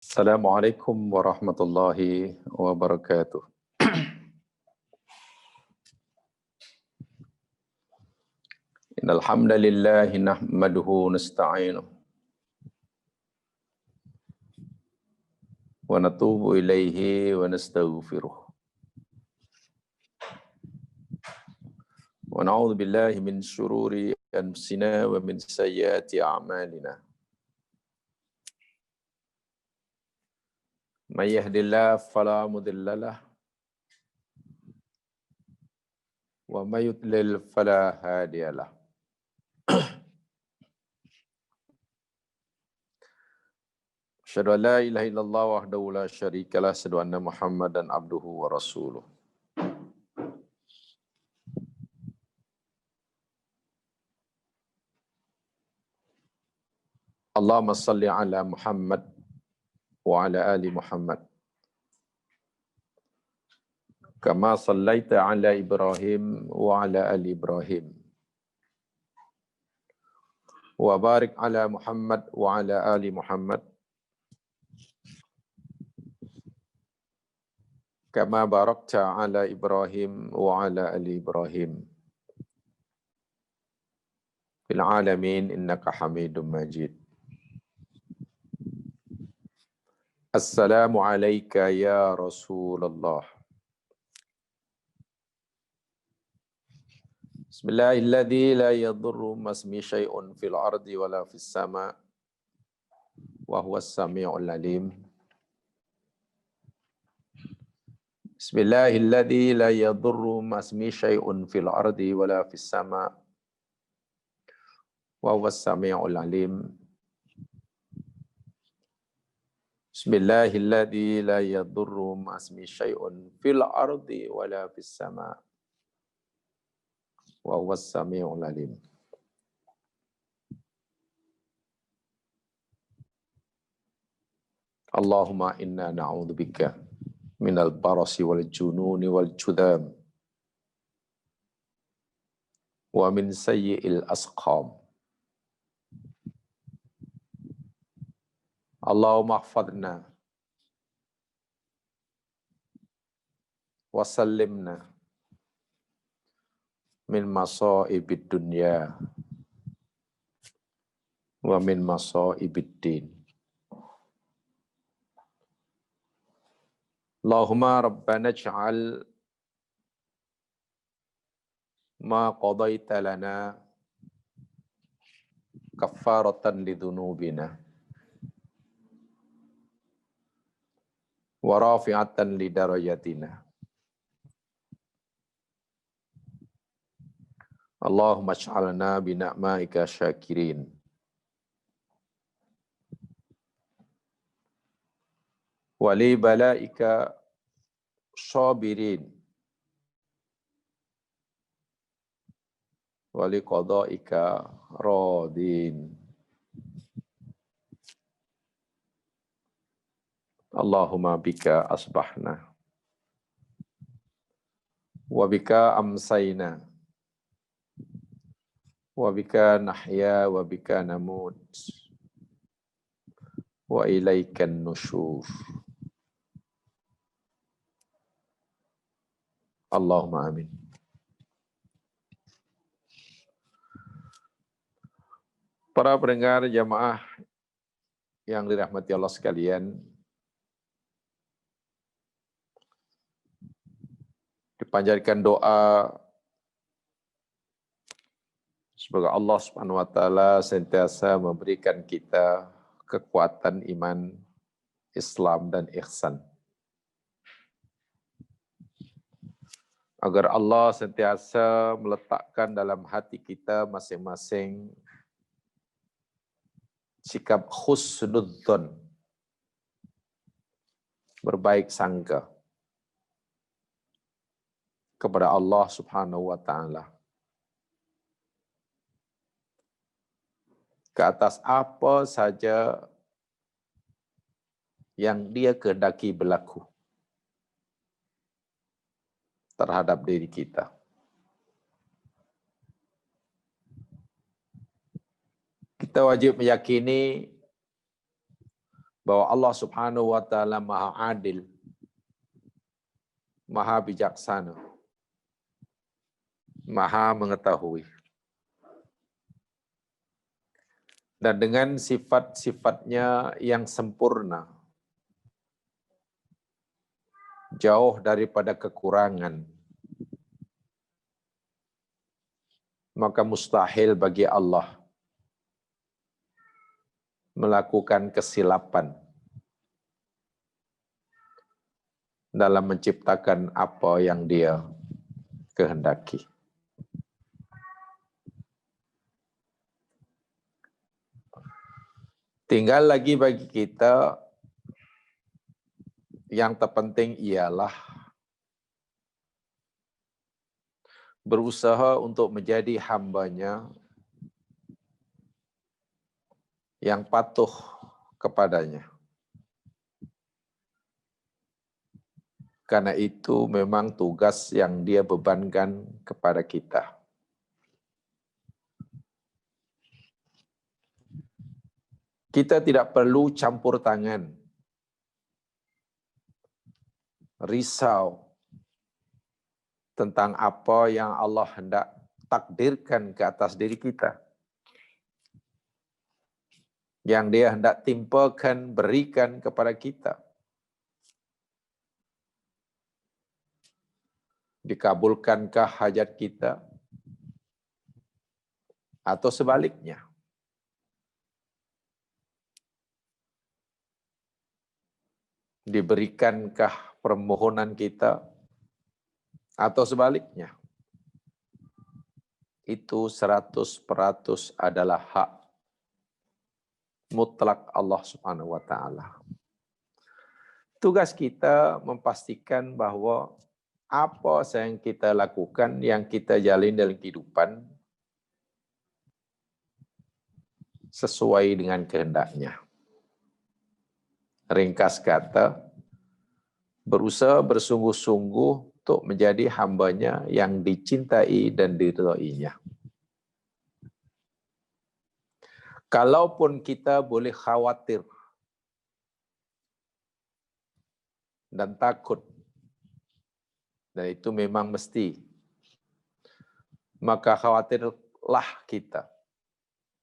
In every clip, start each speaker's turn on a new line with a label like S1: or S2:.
S1: Assalamualaikum warahmatullahi wabarakatuh. Innal hamdalillah nahmaduhu nasta'inuhu wa natubu ilaihi wa nastaghfiruh. Wa na'udzu billahi min syururi anfusina wa min sayyiati a'malina. May yahdihillahu fala mudilla lahu wa may yudlil fala hadiya lahu. Asyhadu an la ilaha illallah wahdahu la syarika lah, asyhadu anna Muhammadan abduhu wa rasuluh. Allahumma salli ala Muhammad wa ala ali Muhammad kama sallaita ala Ibrahim wa ala ali Ibrahim wa barik ala Muhammad wa ala ali Muhammad kama barakta ala Ibrahim wa ala ali Ibrahim fil alamin innaka Hamidum Majid. Assalamu alayka ya Rasulullah. Bismillahilladzi la yadurru masmi syai'un fil ardi wala fis sama' wa huwas sami'ul alim. Bismillahilladzi la yadurru masmi syai'un fil ardi wala fis sama' wa huwas sami'ul alim. Bismillahilladzi la yadurru masmi syai'un fil ardi wala fis sama' wa huwas sami'ul alim. Allahumma inna na'udzubika minal barasi wal jununi wal judam wa min sayyi'il asqam. Allahumma ahfadna wa sallimna min masa'ibid dunya wa min masa'ibid din. Allahumma rabbana ij'al ma qadaita lana kaffaratan lidhunubina wa rafi'atan lidarajatina. Allahumma ij'alna bi ni'maika syakirin wa li balaika sabirin wa li qadaika radin. Allahumma bika asbahna wa bika amsayna wa bika nahya wa bika namut wa ilaikan nusyur. Allahumma amin. Para pendengar jamaah yang dirahmati Allah sekalian, dipanjatkan doa semoga Allah Subhanahu wa taala sentiasa memberikan kita kekuatan iman, Islam dan ihsan. Agar Allah sentiasa meletakkan dalam hati kita masing-masing sikap husnudzon, berbaik sangka kepada Allah Subhanahu wa taala ke atas apa saja yang Dia kehendaki berlaku terhadap diri kita. Kita wajib meyakini bahwa Allah Subhanahu wa taala Maha Adil, Maha bijaksana, Maha mengetahui. Dan dengan sifat-sifatnya yang sempurna, jauh daripada kekurangan, maka mustahil bagi Allah melakukan kesilapan dalam menciptakan apa yang Dia kehendaki. Tinggal lagi bagi kita yang terpenting ialah berusaha untuk menjadi hamba-Nya yang patuh kepadanya. Karena itu memang tugas yang Dia bebankan kepada kita. Kita tidak perlu campur tangan, risau tentang apa yang Allah hendak takdirkan ke atas diri kita. Yang Dia hendak timpakan, berikan kepada kita. Dikabulkankah hajat kita? Atau sebaliknya? Diberikankah permohonan kita? Atau sebaliknya? Itu 100% adalah hak mutlak Allah Subhanahu wa taala. Tugas kita memastikan bahwa apa yang kita lakukan, yang kita jalin dalam kehidupan sesuai dengan kehendak-Nya. Ringkas kata, berusaha bersungguh-sungguh untuk menjadi hamba-Nya yang dicintai dan diridhoi-Nya. Kalaupun kita boleh khawatir dan takut, dan itu memang mesti, maka khawatirlah kita,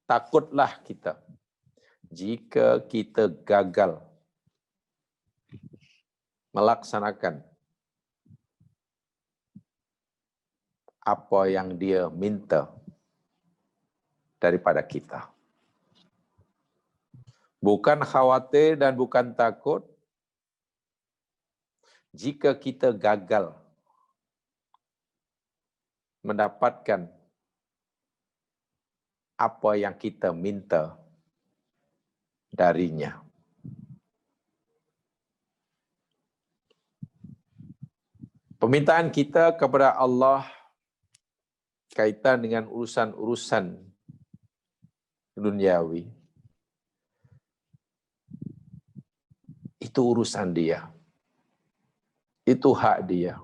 S1: takutlah kita, jika kita gagal melaksanakan apa yang Dia minta daripada kita. Bukan khawatir dan bukan takut jika kita gagal mendapatkan apa yang kita minta darinya. Permintaan kita kepada Allah kaitan dengan urusan-urusan duniawi, itu urusan Dia. Itu hak Dia.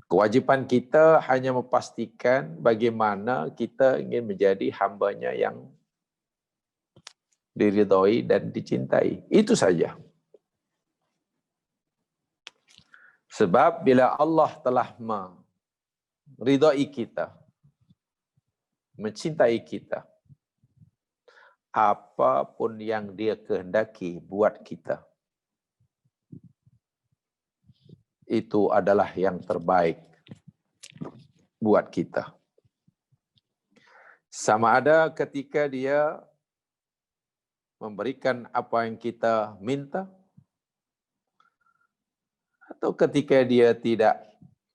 S1: Kewajiban kita hanya memastikan bagaimana kita ingin menjadi hamba-Nya yang diridhoi dan dicintai. Itu saja. Sebab bila Allah telah meridhoi kita, mencintai kita, apapun yang Dia kehendaki buat kita, itu adalah yang terbaik buat kita. Sama ada ketika Dia memberikan apa yang kita minta, atau ketika Dia tidak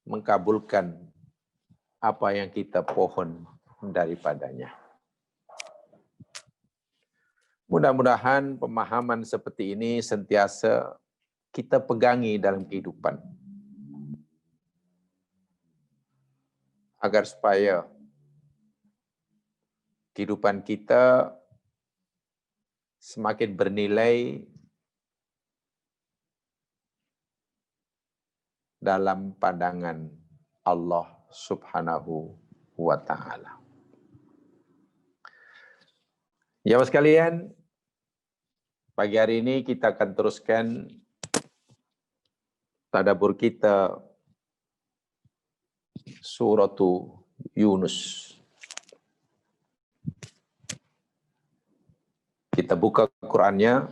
S1: mengabulkan apa yang kita pohon daripadanya. Mudah-mudahan pemahaman seperti ini sentiasa kita pegangi dalam kehidupan. Agar supaya kehidupan kita semakin bernilai dalam pandangan Allah Subhanahu wa ta'ala. Ya sekalian, Pagi hari ini kita akan teruskan tadabbur kita surah Yunus. Kita buka Qur'annya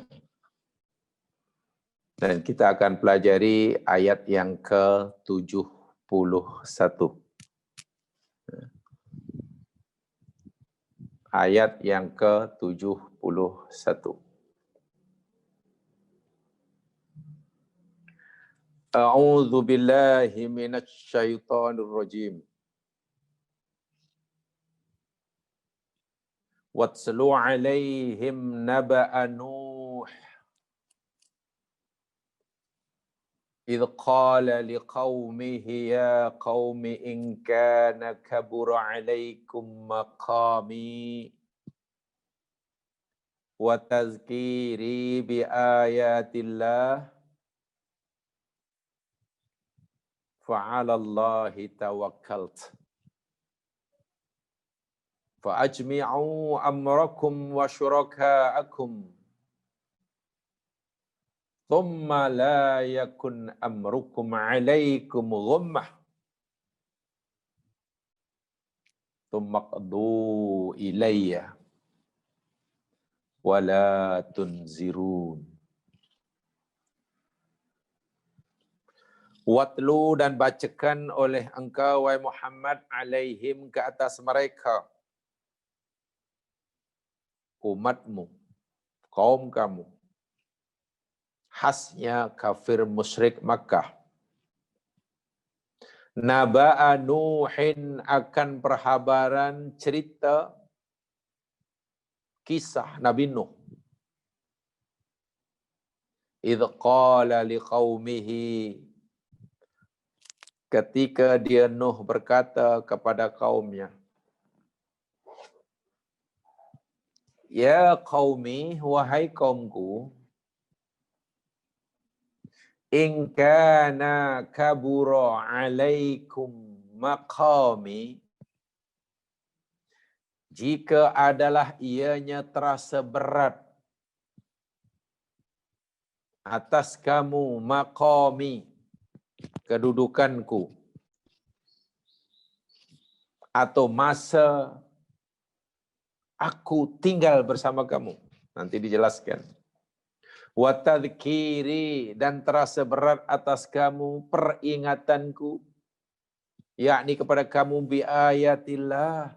S1: dan kita akan pelajari ayat yang ke-71. Ayat yang ke-71. A'udzu billahi minasy syaithanir rajim. Watslu 'alaihim naba'a Nuh idh qala liqaumihi ya qaumi in kana kabura 'alaikum maqami wa tazkiri bi ayatillah fa'ala Allahi tawakkalt fa'ajmi'u amrakum wa syuraka'akum thumma la yakun amrukum 'alaikum ghummah thumma qdu ilayya wa la tunzirun. Watlu dan bacakan oleh engkau wahai Muhammad alaihim ke atas mereka, umatmu, kaum kamu, khasnya kafir musyrik Makkah. Naba'a Nuhin akan perhabaran cerita kisah Nabi Nuh. Idh qala liqaumihi, ketika dia Nuh berkata kepada kaumnya, ya qaumi, wahai kaumku, in kana kabura alaikum maqami, jika adalah ianya terasa berat atas kamu maqami, kedudukanku, atau masa aku tinggal bersama kamu. Nanti dijelaskan. Wa tadhkiri, dan terasa berat atas kamu peringatanku, yakni kepada kamu bi ayatillah,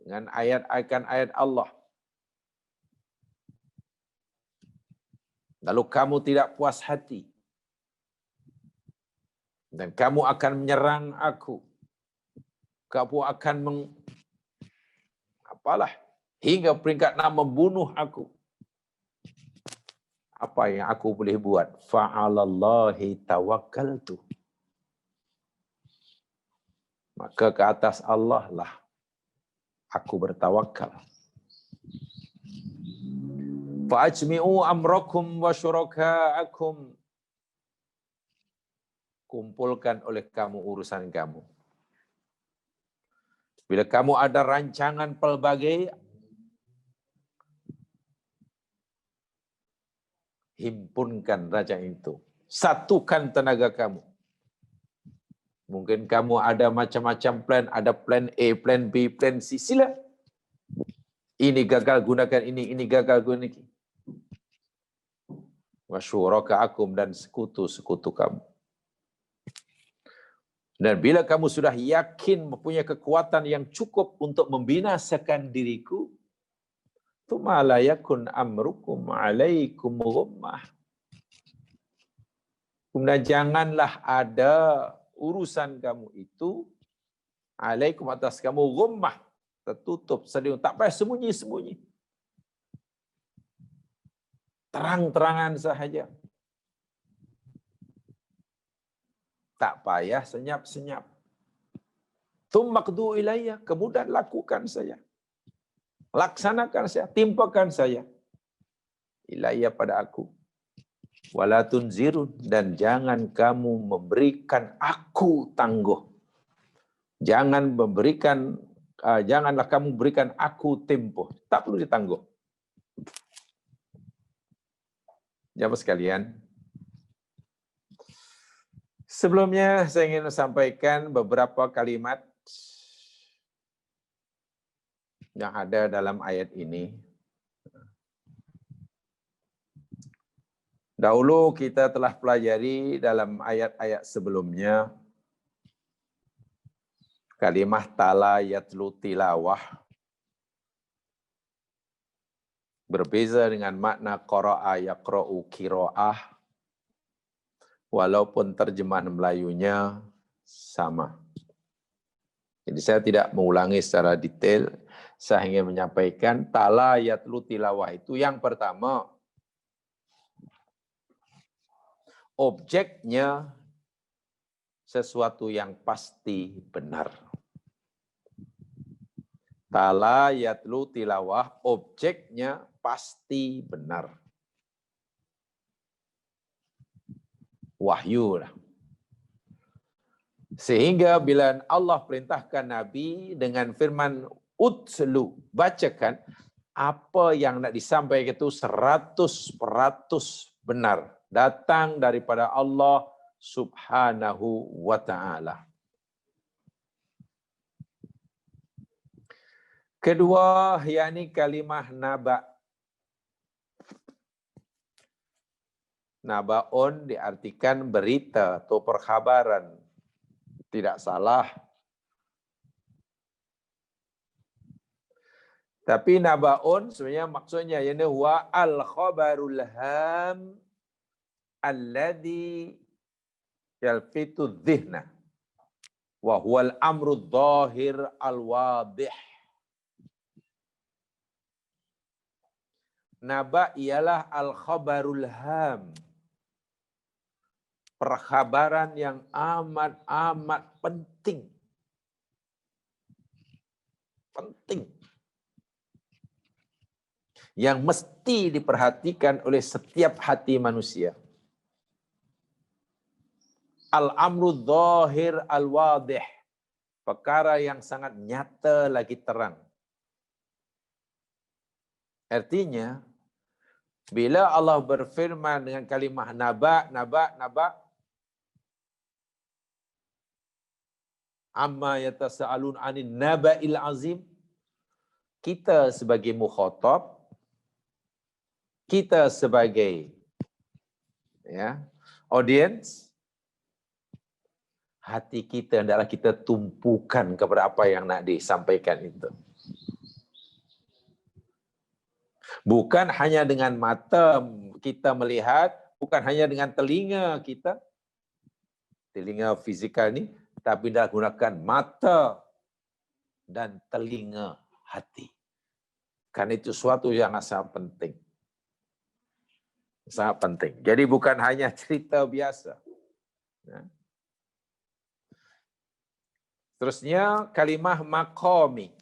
S1: dengan ayat Allah. Lalu kamu tidak puas hati dan kamu akan menyerang aku. Kamu akan hingga peringkat 6 membunuh aku. Apa yang aku boleh buat? Fa'alallahi tawakkaltu. Maka ke atas Allah lah aku bertawakal. Fa'ajmi'u amrakum wa syuraka'akum. Kumpulkan oleh kamu urusan kamu. Bila kamu ada rancangan pelbagai, himpunkan rancangan itu. Satukan tenaga kamu. Mungkin kamu ada macam-macam plan, ada plan A, plan B, plan C, sila. Ini gagal, gunakan ini gagal, gunakan ini. Wa syuraka'akum, dan sekutu-sekutu kamu. Dan bila kamu sudah yakin mempunyai kekuatan yang cukup untuk membinasakan diriku, tsumma la yakun amrukum 'alaikum ghummah. Kemudian janganlah ada urusan kamu itu 'alaikum, atas kamu, ghummah, tertutup, selimut, tak payah sembunyi-sembunyi. Terang-terangan sahaja. Tak payah senyap-senyap. Tsumma qdu ilayya, kemudian lakukan saja. Laksanakan saja, timpakan saja. Ilayya, pada aku. Wala tunzirun, dan jangan kamu memberikan aku tangguh. Janganlah kamu berikan aku tempoh. Tak perlu ditangguh. Jamaah sekalian, sebelumnya saya ingin sampaikan beberapa kalimat yang ada dalam ayat ini. Dahulu kita telah pelajari dalam ayat-ayat sebelumnya kalimah tala yatlu tilawah berbeza dengan makna qara'a yaqra'u qira'ah, walaupun terjemahan Melayunya sama. Jadi saya tidak mengulangi secara detail, saya ingin menyampaikan tala yatlu tilawah itu yang pertama, objeknya sesuatu yang pasti benar. Tala yatlu tilawah, objeknya pasti benar. Wahyu lah. Sehingga bila Allah perintahkan Nabi dengan firman utslu, bacakan, apa yang nak disampaikan itu 100% benar. Datang daripada Allah Subhanahu wa ta'ala. Kedua, yakni kalimah naba. Nabaun diartikan berita atau perkhabaran. Tidak salah. Tapi nabaun sebenarnya maksudnya yakni huwa al-khabarul ham alladhi yalfitu dhihna wa huwa al-amru dhahir al-wadih. Naba ialah al-khabarul ham, perkhabaran yang amat penting. Penting. Yang mesti diperhatikan oleh setiap hati manusia. Al-amru dhahir al-wadih, perkara yang sangat nyata lagi terang. Artinya, bila Allah berfirman dengan kalimah naba, amma yatasa'alun anin naba'il azim, kita sebagai mukhatab, kita sebagai audience, hati kita hendaklah kita tumpukan kepada apa yang nak disampaikan itu. Bukan hanya dengan mata kita melihat, bukan hanya dengan telinga kita, telinga fizikal ni, tapi dah gunakan mata dan telinga hati. Karena itu suatu yang sangat penting. Sangat penting. Jadi bukan hanya cerita biasa. Terusnya kalimah maqami.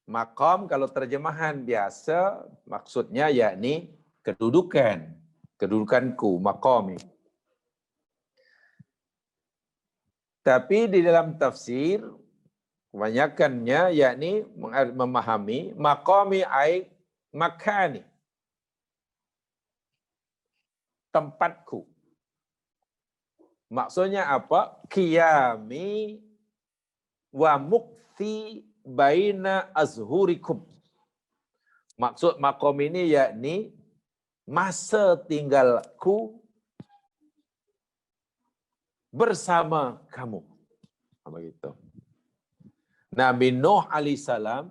S1: Maqam kalau terjemahan biasa maksudnya yakni kedudukan, kedudukanku, maqami. Tapi di dalam tafsir kebanyakannya yakni memahami maqami ai makani, tempatku. Maksudnya apa? Qiyami wa mukthi baina azhurikum. Maksud maqam ini yakni masa tinggalku bersama kamu. Begitu. Nabi Nuh alaihissalam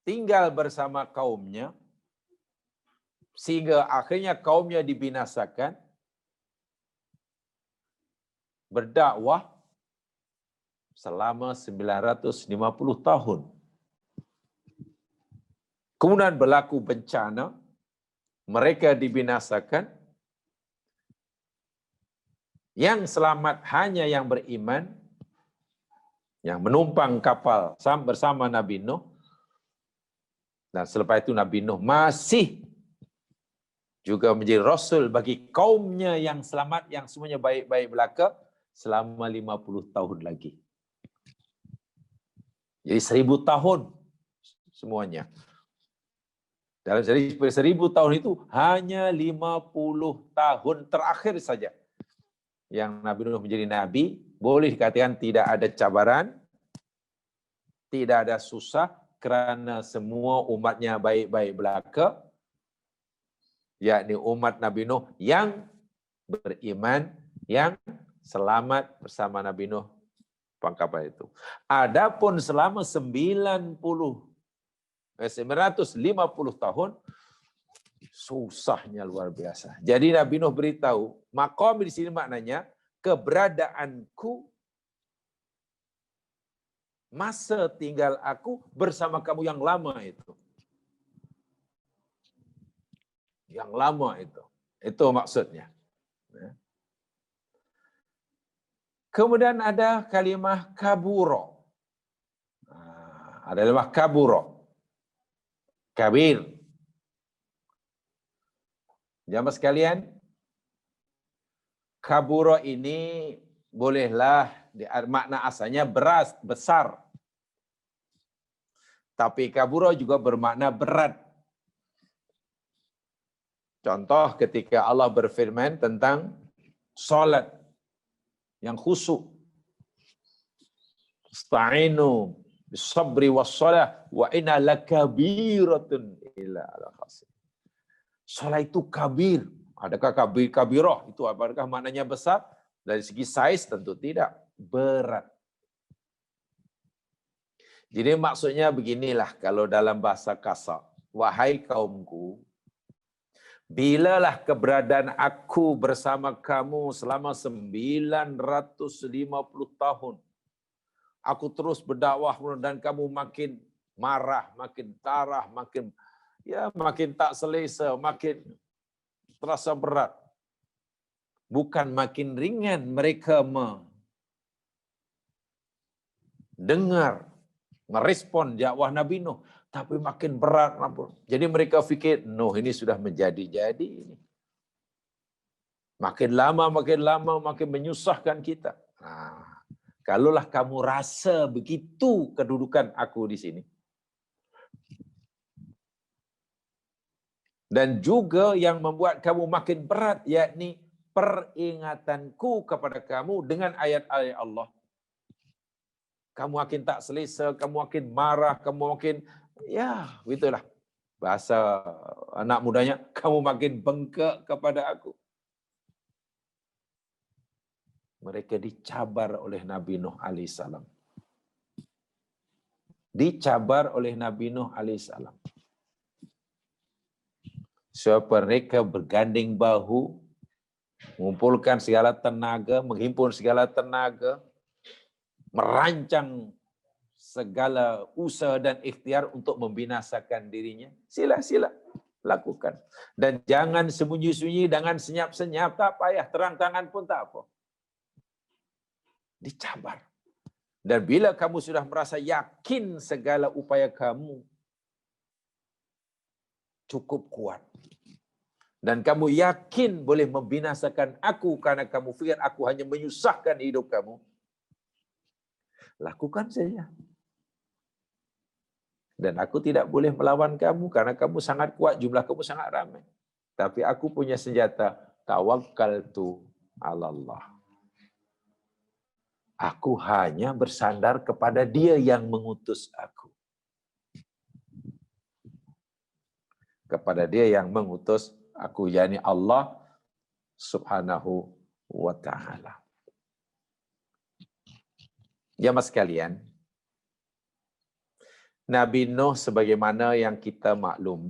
S1: tinggal bersama kaumnya sehingga akhirnya kaumnya dibinasakan, berdakwah selama 950 tahun. Kemudian berlaku bencana, mereka dibinasakan. Yang selamat hanya yang beriman, yang menumpang kapal bersama Nabi Nuh. Dan selepas itu Nabi Nuh masih juga menjadi rasul bagi kaumnya yang selamat, yang semuanya baik-baik belaka selama 50 tahun lagi. Jadi 1000 tahun semuanya. Dalam 1000 tahun itu hanya 50 tahun terakhir saja yang Nabi Nuh menjadi nabi, boleh dikatakan tidak ada cabaran, tidak ada susah, kerana semua umatnya baik-baik belaka, yakni umat Nabi Nuh yang beriman, yang selamat bersama Nabi Nuh kapal itu. Adapun selama 950 tahun, susahnya luar biasa. Jadi Nabi Nuh beritahu, maqam di sini maknanya keberadaanku, masa tinggal aku bersama kamu yang lama itu. Yang lama itu. Itu maksudnya. Kemudian ada kalimah kaburo. Ada kalimah kaburo. Kabir. Jamaah sekalian, kaburo ini bolehlah makna asalnya beras, besar. Tapi kaburo juga bermakna berat. Contoh ketika Allah berfirman tentang salat yang khusyuk. Ista'inu bis-sabri was-shalah wa inna lakabiratun illa al-khasir. Salat itu kabir. Adakah kabirah? Itu apakah maknanya besar? Dari segi saiz tentu tidak. Berat. Jadi maksudnya beginilah kalau dalam bahasa kasar. Wahai kaumku, bilalah keberadaan aku bersama kamu selama 950 tahun. Aku terus berdakwah dan kamu makin marah, makin tarah, makin tak selesa, makin terasa berat. Bukan makin ringan mereka mendengar, merespon dakwah Nabi Nuh, tapi makin berat. Jadi mereka fikir, Nuh ini sudah menjadi-jadi ini. Makin lama, makin menyusahkan kita. Nah, kalaulah kamu rasa begitu kedudukan aku di sini. Dan juga yang membuat kamu makin berat, yakni peringatanku kepada kamu dengan ayat-ayat Allah. Kamu makin tak selesa, kamu makin marah, kamu makin, begitulah. Bahasa anak mudanya, kamu makin bengkak kepada aku. Mereka dicabar oleh Nabi Nuh alaihissalam. Dicabar oleh Nabi Nuh alaihissalam. Sebab mereka bergandeng bahu, mengumpulkan segala tenaga, menghimpun segala tenaga, merancang segala usaha dan ikhtiar untuk membinasakan dirinya. Sila lakukan. Dan jangan sembunyi-sembunyi, jangan senyap-senyap, tak payah, terang tangan pun tak apa. Dicabar. Dan bila kamu sudah merasa yakin segala upaya kamu cukup kuat, dan kamu yakin boleh membinasakan aku karena kamu fikir aku hanya menyusahkan hidup kamu, lakukan saja. Dan aku tidak boleh melawan kamu karena kamu sangat kuat, jumlah kamu sangat ramai. Tapi aku punya senjata, tawakkaltu 'ala Allah. Aku hanya bersandar kepada Dia yang mengutus aku. Kepada Dia yang mengutus aku, yakni Allah Subhanahu wa ta'ala. Jamaah sekalian, Nabi Nuh sebagaimana yang kita maklum,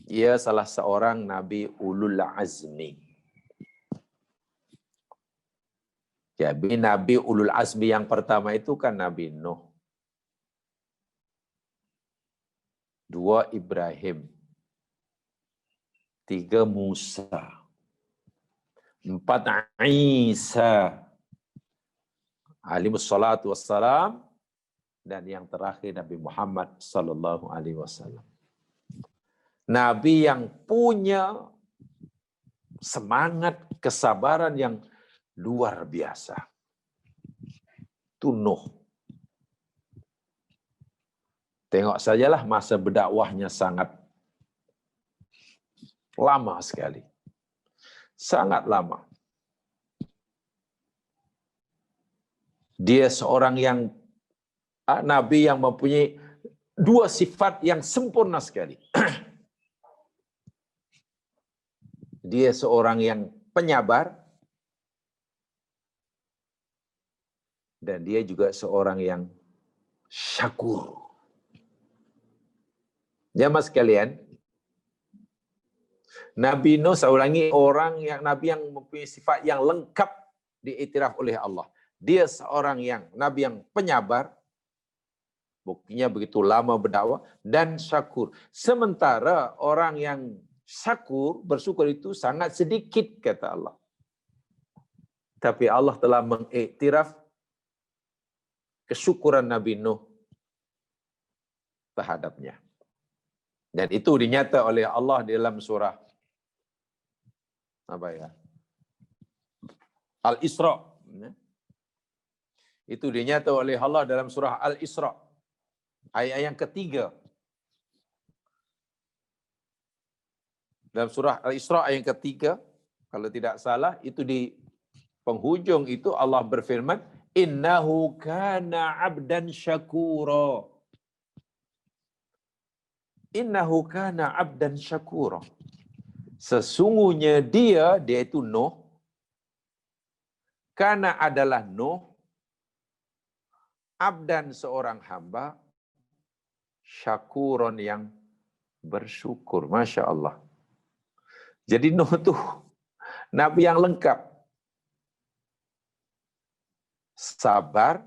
S1: ia salah seorang Nabi Ulul Azmi. Jadi Nabi Ulul Azmi yang pertama itu kan Nabi Nuh. 2 Ibrahim. 3 Musa. 4 Isa. Alaihi salatu wassalam. Dan yang terakhir Nabi Muhammad sallallahu alaihi wasallam. Nabi yang punya semangat kesabaran yang luar biasa. Itu Nuh. Tengok sajalah masa berdakwahnya sangat lama sekali. Sangat lama. Dia seorang yang Nabi yang mempunyai dua sifat yang sempurna sekali. Dia seorang yang penyabar dan dia juga seorang yang syakur. Jamaah sekalian, Nabi Nuh, saya ulangi, Nabi yang mempunyai sifat yang lengkap diiktiraf oleh Allah. Dia seorang Nabi yang penyabar, buktinya begitu lama berdakwah, dan syakur. Sementara orang yang bersyukur itu sangat sedikit, kata Allah. Tapi Allah telah mengiktiraf kesyukuran Nabi Nuh terhadapnya. Dan itu dinyata oleh Allah dalam surah Al-Isra. Itu dinyata oleh Allah dalam surah Al-Isra. Ayat yang ketiga. Dalam surah Al-Isra ayat yang ketiga, kalau tidak salah, itu di penghujung itu Allah berfirman, innahu kana abdan syakura. Innahu kana abdan syakura. Sesungguhnya dia itu Nuh, kana adalah Nuh, abdan seorang hamba, syakuron yang bersyukur. Masya Allah. Jadi Nuh itu Nabi yang lengkap. Sabar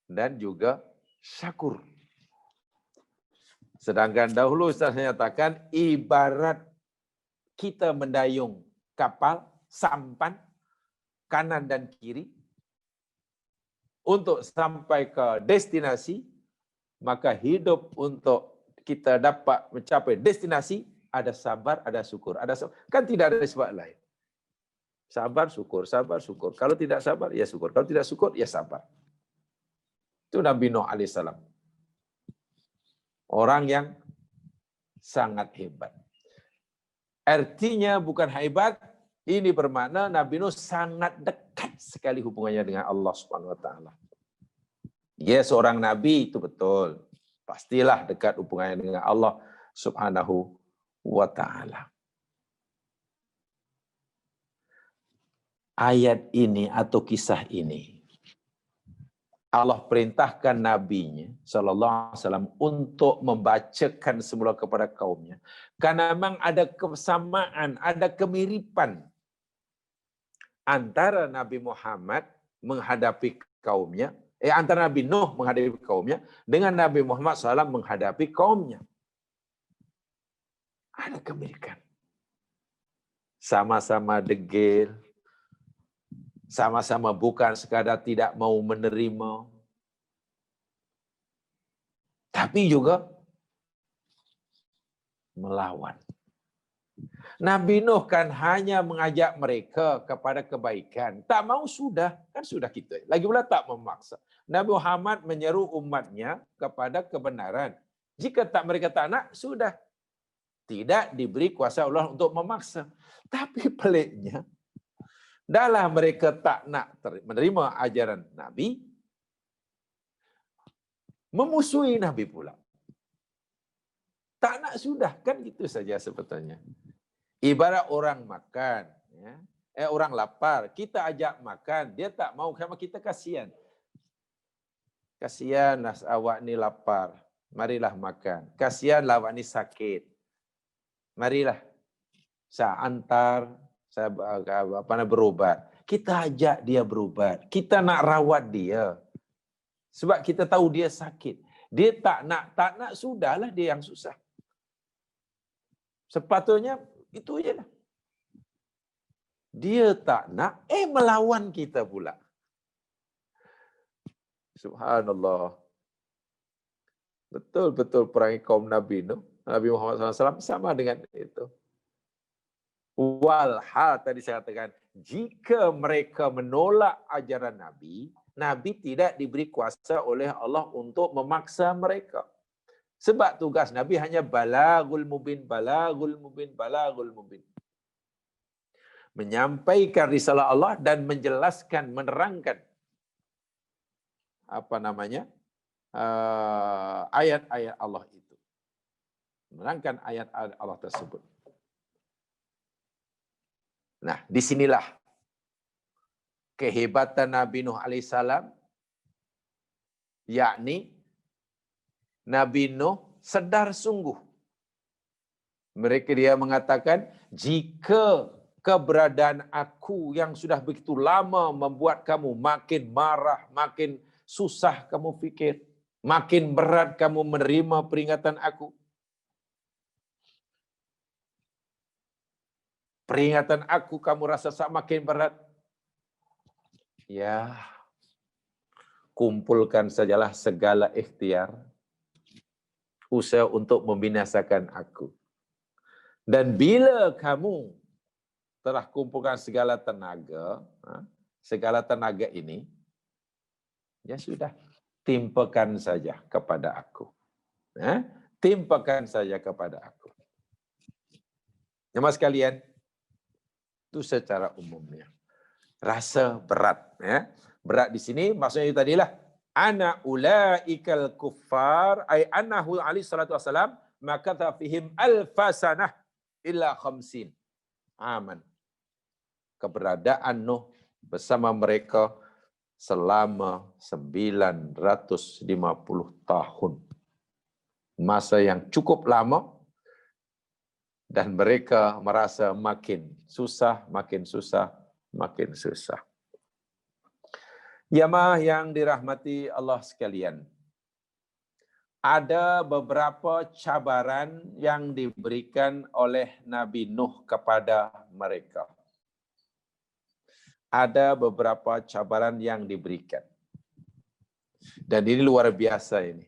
S1: dan juga syakur. Sedangkan dahulu Ustaz nyatakan ibarat kita mendayung kapal, sampan, kanan dan kiri, untuk sampai ke destinasi, maka hidup untuk kita dapat mencapai destinasi, ada sabar, ada syukur. Kan tidak ada sebab lain. Sabar, syukur, sabar, syukur. Kalau tidak sabar, ya syukur. Kalau tidak syukur, ya sabar. Itu Nabi Nuh alaihissalam. Orang yang sangat hebat. Artinya bukan hebat, ini bermakna Nabi Nuh sangat dekat sekali hubungannya dengan Allah Subhanahu wa taala. Dia seorang nabi, itu betul. Pastilah dekat hubungannya dengan Allah Subhanahu wa taala. Ayat ini atau kisah ini Allah perintahkan nabinya sallallahu alaihi wasallam untuk membacakan semula kepada kaumnya. Karena memang ada kesamaan, ada kemiripan antara Nabi Muhammad menghadapi kaumnya, antara Nabi Nuh menghadapi kaumnya dengan Nabi Muhammad SAW menghadapi kaumnya. Ada kemiripan. Sama-sama degil, sama-sama bukan sekadar tidak mau menerima, tapi juga melawan. Nabi Nuh kan hanya mengajak mereka kepada kebaikan. Tak mau sudah, kan sudah kita. Lagi pula tak memaksa. Nabi Muhammad menyeru umatnya kepada kebenaran. Jika mereka tak nak, sudah. Tidak diberi kuasa Allah untuk memaksa. Tapi peliknya, dalam mereka tak nak menerima ajaran Nabi, memusuhi Nabi pula. Tak nak sudah, kan gitu saja sebetulnya. Ibarat orang makan, ya. Orang lapar, kita ajak makan, dia tak mau, sama kita kasihan. Kasihanlah awak ni lapar, marilah makan. Kasihanlah awak ni sakit, marilah saya antar, saya berobat. Kita ajak dia berobat, kita nak rawat dia. Sebab kita tahu dia sakit. Dia tak nak sudahlah, dia yang susah. Sepatutnya itu je lah. Dia tak nak, melawan kita pula. Subhanallah. Betul-betul perangai kaum Nabi Nuh, Nabi Muhammad SAW sama dengan itu. Walhal tadi saya katakan, jika mereka menolak ajaran Nabi, Nabi tidak diberi kuasa oleh Allah untuk memaksa mereka. Sebab tugas Nabi hanya balagul mubin, balagul mubin, balagul mubin. Menyampaikan risalah Allah dan menjelaskan, menerangkan apa namanya ayat-ayat Allah itu. Menerangkan ayat-ayat Allah tersebut. Nah, disinilah kehebatan Nabi Nuh alaihissalam, yakni Nabi Nuh sedar sungguh. Dia mengatakan, jika keberadaan aku yang sudah begitu lama membuat kamu makin marah, makin susah kamu fikir, makin berat kamu menerima peringatan aku. Peringatan aku kamu rasa makin berat. Ya, kumpulkan sajalah segala ikhtiar, usaha untuk membinasakan aku. Dan bila kamu telah kumpulkan segala tenaga ini, ya sudah, timpakan saja kepada aku. Timpakan saja kepada aku. Jemaah sekalian, itu secara umumnya. Rasa berat. Ya. Berat di sini maksudnya itu tadilah, ana ulaikal kuffar, ay annahu alaihi salatu wassalam makatha fihim alfasanah illa khamsin aman. Keberadaan Nuh bersama mereka selama 950 tahun. Masa yang cukup lama, dan mereka merasa makin susah, makin susah, makin susah. Jemaah yang dirahmati Allah sekalian, ada beberapa cabaran yang diberikan oleh Nabi Nuh kepada mereka. Ada beberapa cabaran yang diberikan. Dan ini luar biasa ini.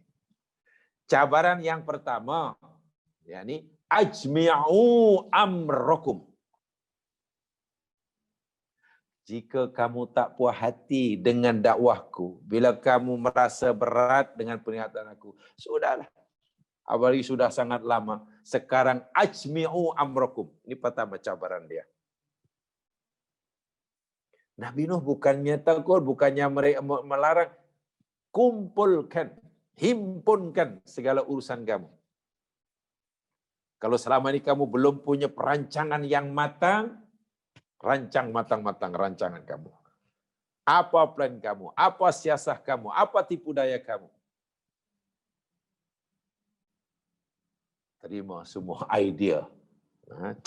S1: Cabaran yang pertama, yakni ajmi'u amrakum. Jika kamu tak puas hati dengan dakwahku, bila kamu merasa berat dengan peringatan aku, sudahlah. Apalagi sudah sangat lama. Sekarang ajmi'u amrakum. Ini pertama cabaran dia. Nabi Nuh bukannya takut, bukannya melarang. Kumpulkan, himpunkan segala urusan kamu. Kalau selama ini kamu belum punya perancangan yang matang, rancang matang-matang rancangan kamu. Apa plan kamu? Apa siasat kamu? Apa tipu daya kamu? Terima semua idea,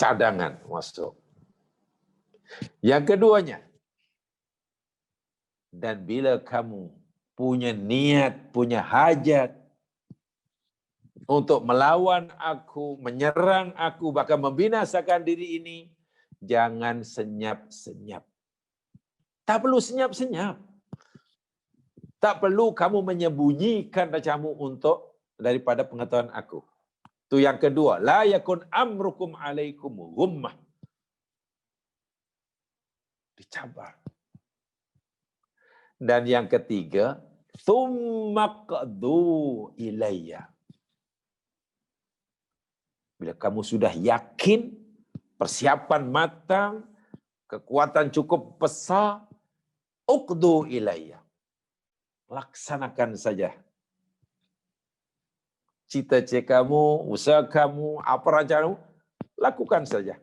S1: cadangan masuk. Yang keduanya, dan bila kamu punya niat, punya hajat untuk melawan aku, menyerang aku, bahkan membinasakan diri ini, jangan senyap-senyap. Tak perlu senyap-senyap. Tak perlu kamu menyembunyikan racamu untuk daripada pengetahuan aku. Itu yang kedua. La yakun amrukum alaikum ghummah. Dicabar. Dan yang ketiga, thumma qadu ilayya. Bila kamu sudah yakin, persiapan matang, kekuatan cukup besar, uqdu ilayya. Laksanakan saja. Cita-cita kamu, usaha kamu, apa rencanamu, lakukan saja.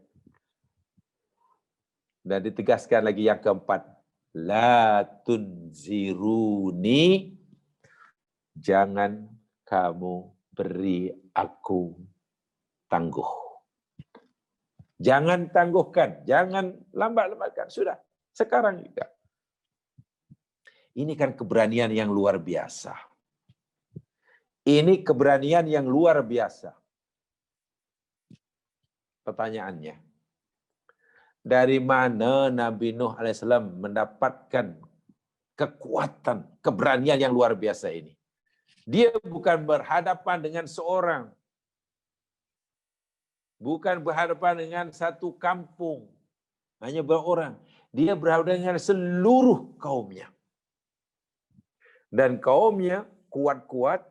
S1: Dan ditegaskan lagi yang keempat, la tunziruni, jangan kamu beri aku tangguh. Jangan tangguhkan, jangan lambat-lambatkan, sudah, sekarang juga. Ini kan keberanian yang luar biasa. Ini keberanian yang luar biasa. Pertanyaannya, dari mana Nabi Nuh alaihissalam mendapatkan kekuatan, keberanian yang luar biasa ini? Dia bukan berhadapan dengan seorang, bukan berhadapan dengan satu kampung, hanya berorang. Dia berhadapan dengan seluruh kaumnya. Dan kaumnya kuat-kuat,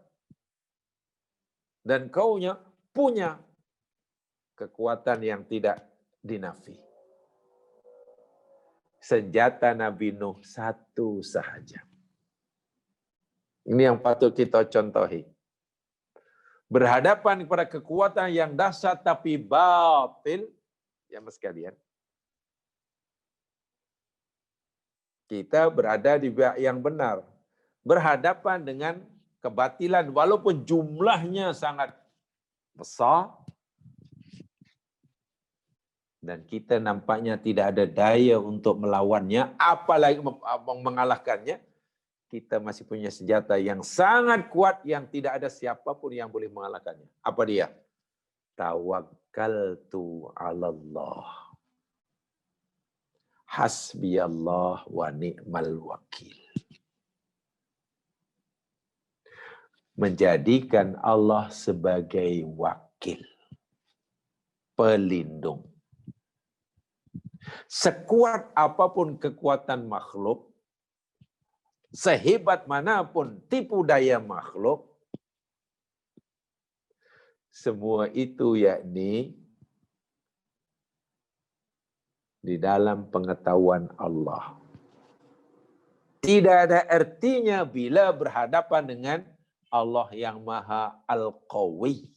S1: Dan kaunya punya kekuatan yang tidak dinafi. Senjata Nabi Nuh satu sahaja. Ini yang patut kita contohi. Berhadapan kepada kekuatan yang dahsyat tapi batil, ya mas sekalian. Kita berada di pihak yang benar. Berhadapan dengan kebatilan walaupun jumlahnya sangat besar dan kita nampaknya tidak ada daya untuk melawannya, apalagi mengalahkannya. Kita masih punya senjata yang sangat kuat yang tidak ada siapapun yang boleh mengalahkannya. Apa dia? Tawakkaltu 'alallah. Hasbiyallah wa ni'mal wakil. Menjadikan Allah sebagai wakil, pelindung. Sekuat apapun kekuatan makhluk, sehebat manapun tipu daya makhluk, semua itu yakni di dalam pengetahuan Allah. Tidak ada artinya bila berhadapan dengan Allah yang Maha Al-Qawi.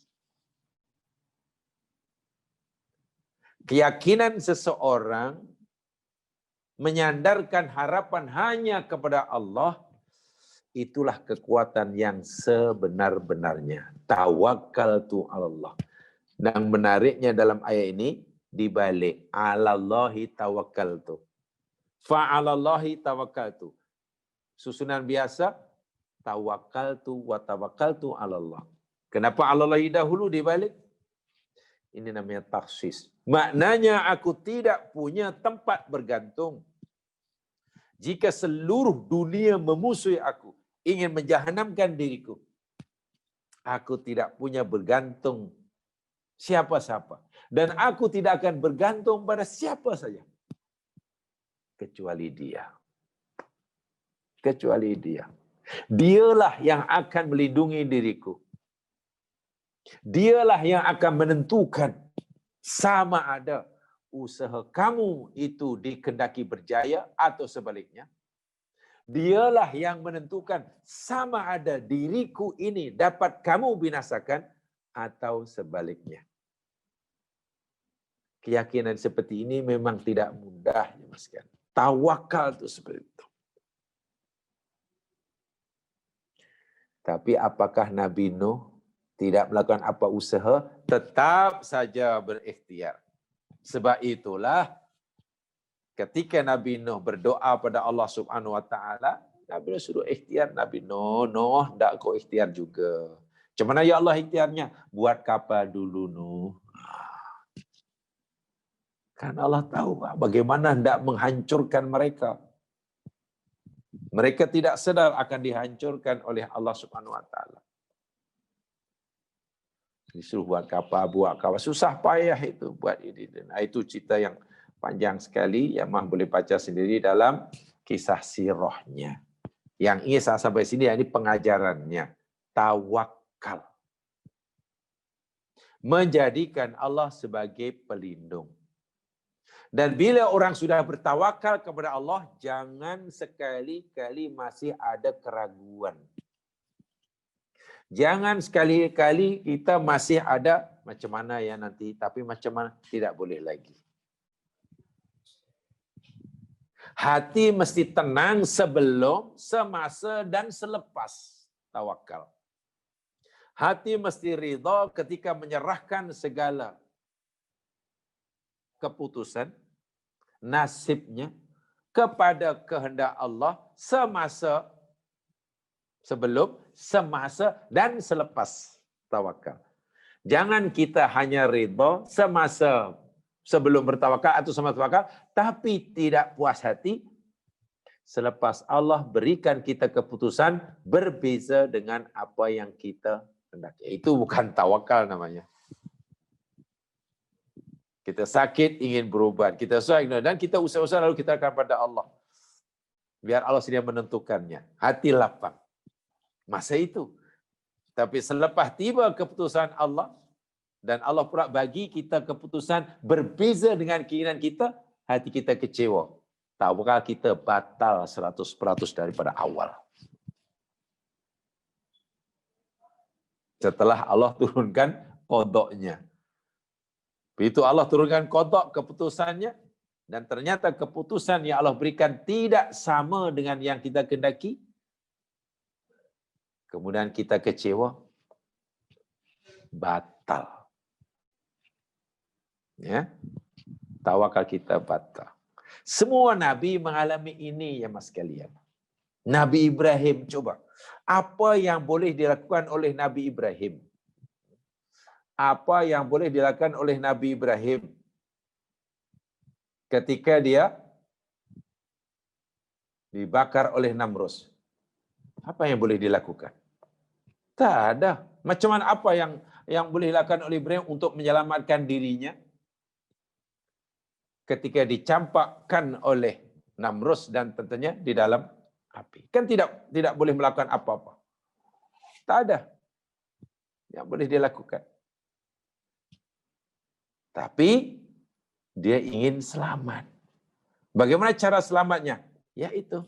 S1: Keyakinan seseorang menyandarkan harapan hanya kepada Allah, itulah kekuatan yang sebenar-benarnya. Tawakkaltu 'alallah. Dan menariknya dalam ayat ini dibalik, 'alallahi tawakkaltu. Fa'alallahi tawakkaltu. Susunan biasa, tawakkaltu wa tawakkaltu 'alallah. Kenapa 'alallahi dahulu dibalik? Ini namanya takhsis. Maknanya aku tidak punya tempat bergantung. Jika seluruh dunia memusuhi aku, ingin menjahanamkan diriku, aku tidak punya bergantung siapa-siapa. Dan aku tidak akan bergantung pada siapa saja. Kecuali dia. Kecuali dia. Dialah yang akan melindungi diriku. Dialah yang akan menentukan sama ada usaha kamu itu dikehendaki berjaya atau sebaliknya. Dialah yang menentukan sama ada diriku ini dapat kamu binasakan atau sebaliknya. Keyakinan seperti ini memang tidak mudah, ya Mas kan. Tawakal itu seperti itu. Tapi apakah Nabi Nuh tidak melakukan apa usaha? Tetap saja berikhtiar. Sebab itulah ketika Nabi Nuh berdoa pada Allah Subhanahu wa taala, Nabi Nuh suruh ikhtiar. Nabi Nuh, tak kau ikhtiar juga. Macam mana ya Allah ikhtiarnya? Buat kapal dulu Nuh. Karena Allah tahu bagaimana hendak menghancurkan mereka. Mereka tidak sedar akan dihancurkan oleh Allah Subhanahu wa taala. Disuruh buat kapal. Susah payah itu buat ini. Nah, itu cerita yang panjang sekali. Yang mah boleh baca sendiri dalam kisah sirahnya. Yang ini sampai sini, ini pengajarannya. Tawakal. Menjadikan Allah sebagai pelindung. Dan bila orang sudah bertawakal kepada Allah, jangan sekali-kali masih ada keraguan. Jangan sekali-kali kita masih ada macam mana ya nanti, tapi macam mana tidak boleh lagi. Hati mesti tenang sebelum, semasa dan selepas tawakal. Hati mesti ridha ketika menyerahkan segala keputusan, nasibnya kepada kehendak Allah semasa, sebelum, semasa dan selepas tawakal. Jangan kita hanya ridha semasa sebelum bertawakal atau semasa tawakal, tapi tidak puas hati selepas Allah berikan kita keputusan berbeza dengan apa yang kita hendaki. Itu bukan tawakal namanya. Kita sakit ingin berubat, kita sakit dan kita usaha-usaha lalu kita akan pada Allah. Biar Allah sendiri menentukannya. Hati lapang. Masa itu. Tapi selepas tiba keputusan Allah, dan Allah pula bagi kita keputusan berbeza dengan keinginan kita, hati kita kecewa. Tahukah kita batal 100% daripada awal. Setelah Allah turunkan qadaknya. Begitu Allah turunkan qadak keputusannya, dan ternyata keputusan yang Allah berikan tidak sama dengan yang kita kehendaki, kemudian kita kecewa, batal. Ya, tawakal kita batal. Semua Nabi mengalami ini ya mas sekalian. Nabi Ibrahim, coba. Apa yang boleh dilakukan oleh Nabi Ibrahim? Apa yang boleh dilakukan oleh Nabi Ibrahim ketika dia dibakar oleh Namrus? Apa yang boleh dilakukan? Tak ada. Macam mana apa yang boleh dilakukan oleh Ibrahim untuk menyelamatkan dirinya ketika dicampakkan oleh Namrus dan tentunya di dalam api? Kan tidak boleh melakukan apa-apa. Tak ada yang boleh dilakukan. Tapi dia ingin selamat. Bagaimana cara selamatnya? Yaitu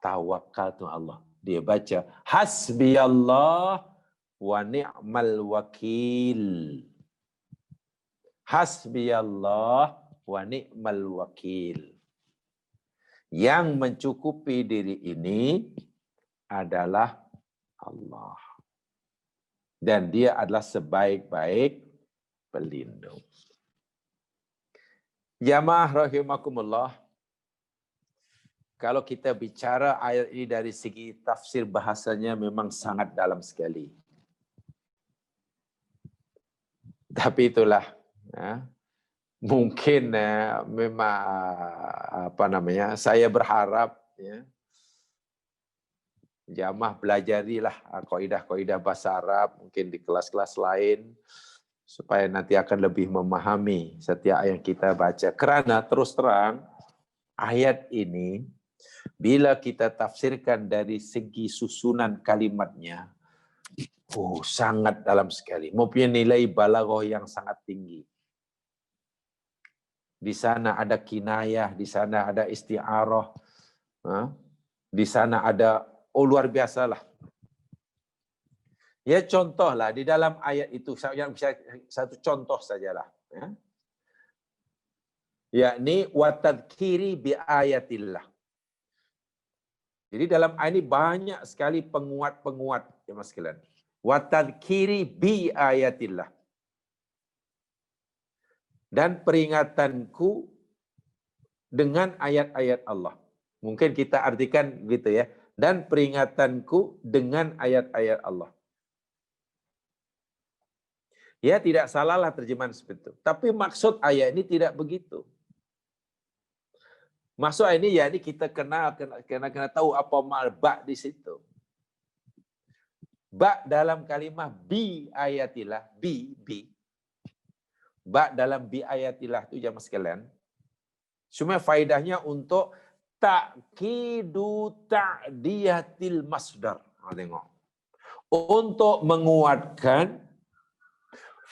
S1: tawakal tu Allah. Dia baca hasbiyallah wa ni'mal wakil. Hasbiyallah wa ni'mal wakil. Yang mencukupi diri ini adalah Allah. Dan dia adalah sebaik-baik pelindung. Jamaah rahimakumullah, kalau kita bicara ayat ini dari segi tafsir bahasanya memang sangat dalam sekali. Tapi itulah, ya, mungkin memang saya berharap ya, jamaah belajarilah kaidah-kaidah bahasa Arab mungkin di kelas-kelas lain supaya nanti akan lebih memahami setiap ayat yang kita baca. Kerana terus terang ayat ini bila kita tafsirkan dari segi susunan kalimatnya, sangat dalam sekali. Mempunyai nilai balaghah yang sangat tinggi. Di sana ada kinayah, di sana ada isti'arah, di sana ada luar biasalah. Ya contohlah di dalam ayat itu, yang satu contoh sajalah. Ya. Yakni watadhkiri bi ayatillah. Jadi dalam ayat ini banyak sekali penguat-penguat ya mas sekalian. Watadhkiri bi ayatillah. Dan peringatanku dengan ayat-ayat Allah. Mungkin kita artikan gitu ya. Dan peringatanku dengan ayat-ayat Allah. Ya tidak salahlah terjemahan seperti itu. Tapi maksud ayat ini tidak begitu. Maksud ayat ini ya ini kita kena tahu apa makna ba di situ. Ba dalam kalimah bi ayatillah, bi. Ba dalam bi ayatillah itu jamaah sekalian. Cuma faedahnya untuk ta'kidu ta'diyatil masdar. Tengok. Untuk menguatkan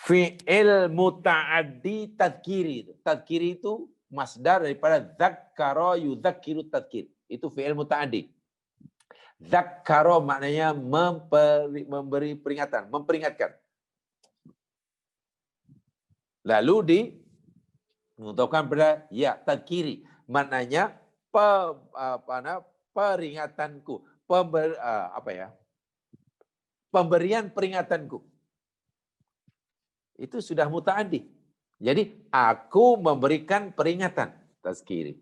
S1: fi'il muta'addi tadhkiri. Tadhkiri itu masdar daripada dzakkara yudzakiru tadhkir. Itu fi'il muta'addi. Dzakkara maknanya memberi peringatan, memperingatkan. Lalu mengutamakan pada ya tadhkiri, maknanya peringatanku, pemberian peringatanku. Itu sudah muta'addi. Jadi aku memberikan peringatan, tazkiri.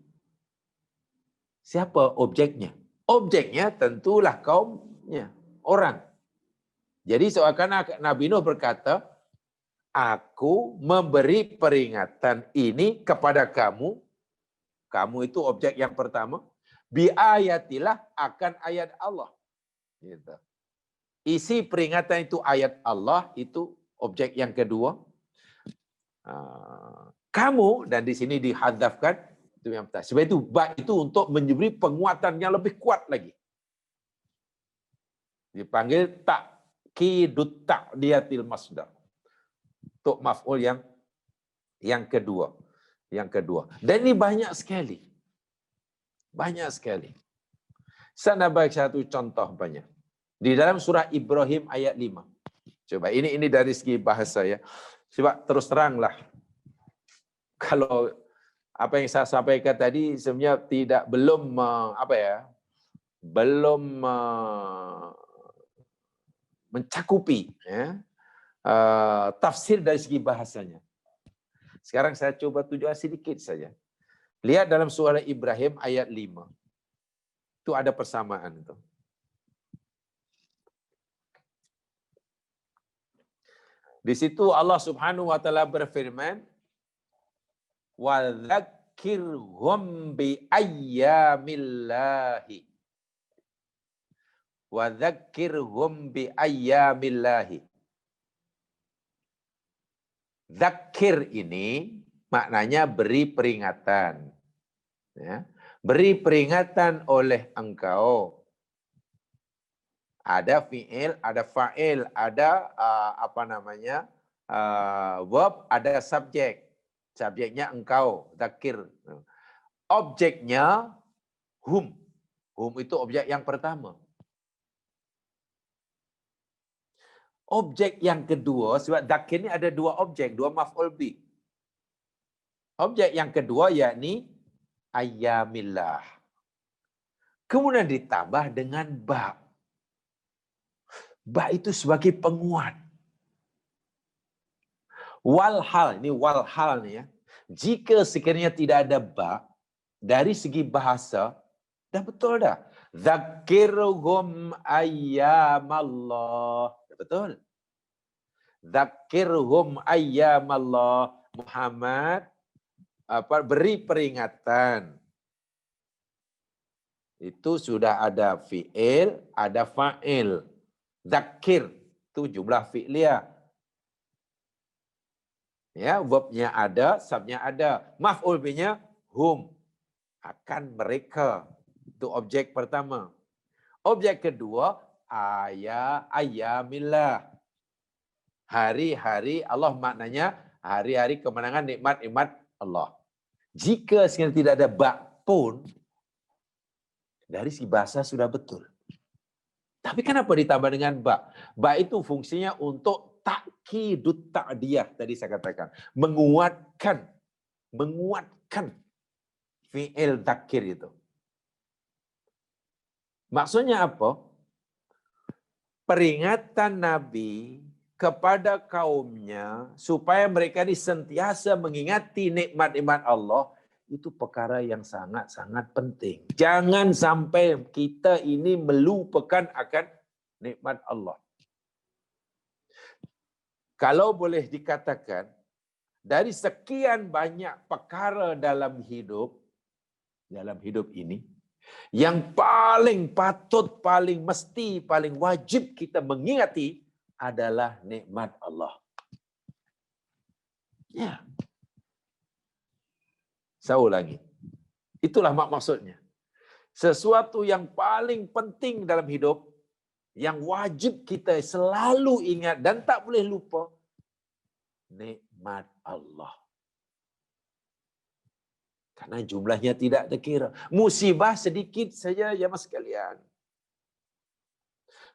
S1: Siapa objeknya? Objeknya tentulah kaumnya, orang. Jadi seakan-akan Nabi Nuh berkata, aku memberi peringatan ini kepada kamu. Kamu itu objek yang pertama. Bi ayatilah, akan ayat Allah. Gitu. Isi peringatan itu ayat Allah, itu objek yang kedua. Kamu, dan di sini dihadzafkan, itu yang pertama. Sebab itu, ba itu untuk memberi penguatan yang lebih kuat lagi. Dipanggil ta'kidut ta'diyatil masdar. Untuk maf'ul yang kedua. Yang kedua. Dan ini banyak sekali. Banyak sekali. Saya nak bagi satu contoh banyak. Di dalam surah Ibrahim ayat 5. Coba ini dari segi bahasa ya. Coba terus teranglah. Kalau apa yang saya sampaikan tadi sebenarnya belum mencakupi ya, tafsir dari segi bahasanya. Sekarang saya coba tunjukkan sedikit saja. Lihat dalam surah Ibrahim ayat 5. Itu ada persamaan itu. Di situ Allah Subhanahu wa taala berfirman, "Wa dzakkirhum bi ayyamillahi." Wa dzakkirhum bi ayyamillahi. Zakir ini maknanya beri peringatan. Ya. Beri peringatan oleh engkau. Ada fi'il, ada fa'il, ada verb, ada subjek. Subjeknya engkau, zakir. Objeknya hum. Hum itu objek yang pertama. Objek yang kedua, sebab zakir ini ada dua objek, dua maf'ul bi. Objek yang kedua yakni ayyamillah. Kemudian ditambah dengan ba. Ba itu sebagai penguat. Walhal, ini walhal nih ya. Jika sekiranya tidak ada ba, dari segi bahasa, dah betul dah. Dzakirhum ayyamallah. Betul. Dzakirhum ayyamallah. Muhammad beri peringatan. Itu sudah ada fi'il, ada fa'il. Dzakir itu jumlah fi'liyah. Ya, verbnya ada, subnya ada. Maf'ul binya hum. Akan mereka. Itu objek pertama. Objek kedua, ayyamillah. Hari-hari Allah maknanya hari-hari kemenangan nikmat-nikmat Allah. Jika sekiranya tidak ada ba pun, dari si bahasa sudah betul. Tapi kenapa ditambah dengan ba? Ba itu fungsinya untuk ta'kidut ta'diyah tadi saya katakan, menguatkan fi'il dzakir itu. Maksudnya apa? Peringatan Nabi kepada kaumnya supaya mereka ini sentiasa mengingati nikmat-nikmat Allah, itu perkara yang sangat-sangat penting. Jangan sampai kita ini melupakan akan nikmat Allah. Kalau boleh dikatakan, dari sekian banyak perkara dalam hidup ini, yang paling patut, paling mesti, paling wajib kita mengingati adalah nikmat Allah. Ya. Saya ulangi. Itulah maksudnya. Sesuatu yang paling penting dalam hidup, yang wajib kita selalu ingat dan tak boleh lupa, nikmat Allah. Karena jumlahnya tidak terkira. Musibah sedikit saja, jemaah sekalian.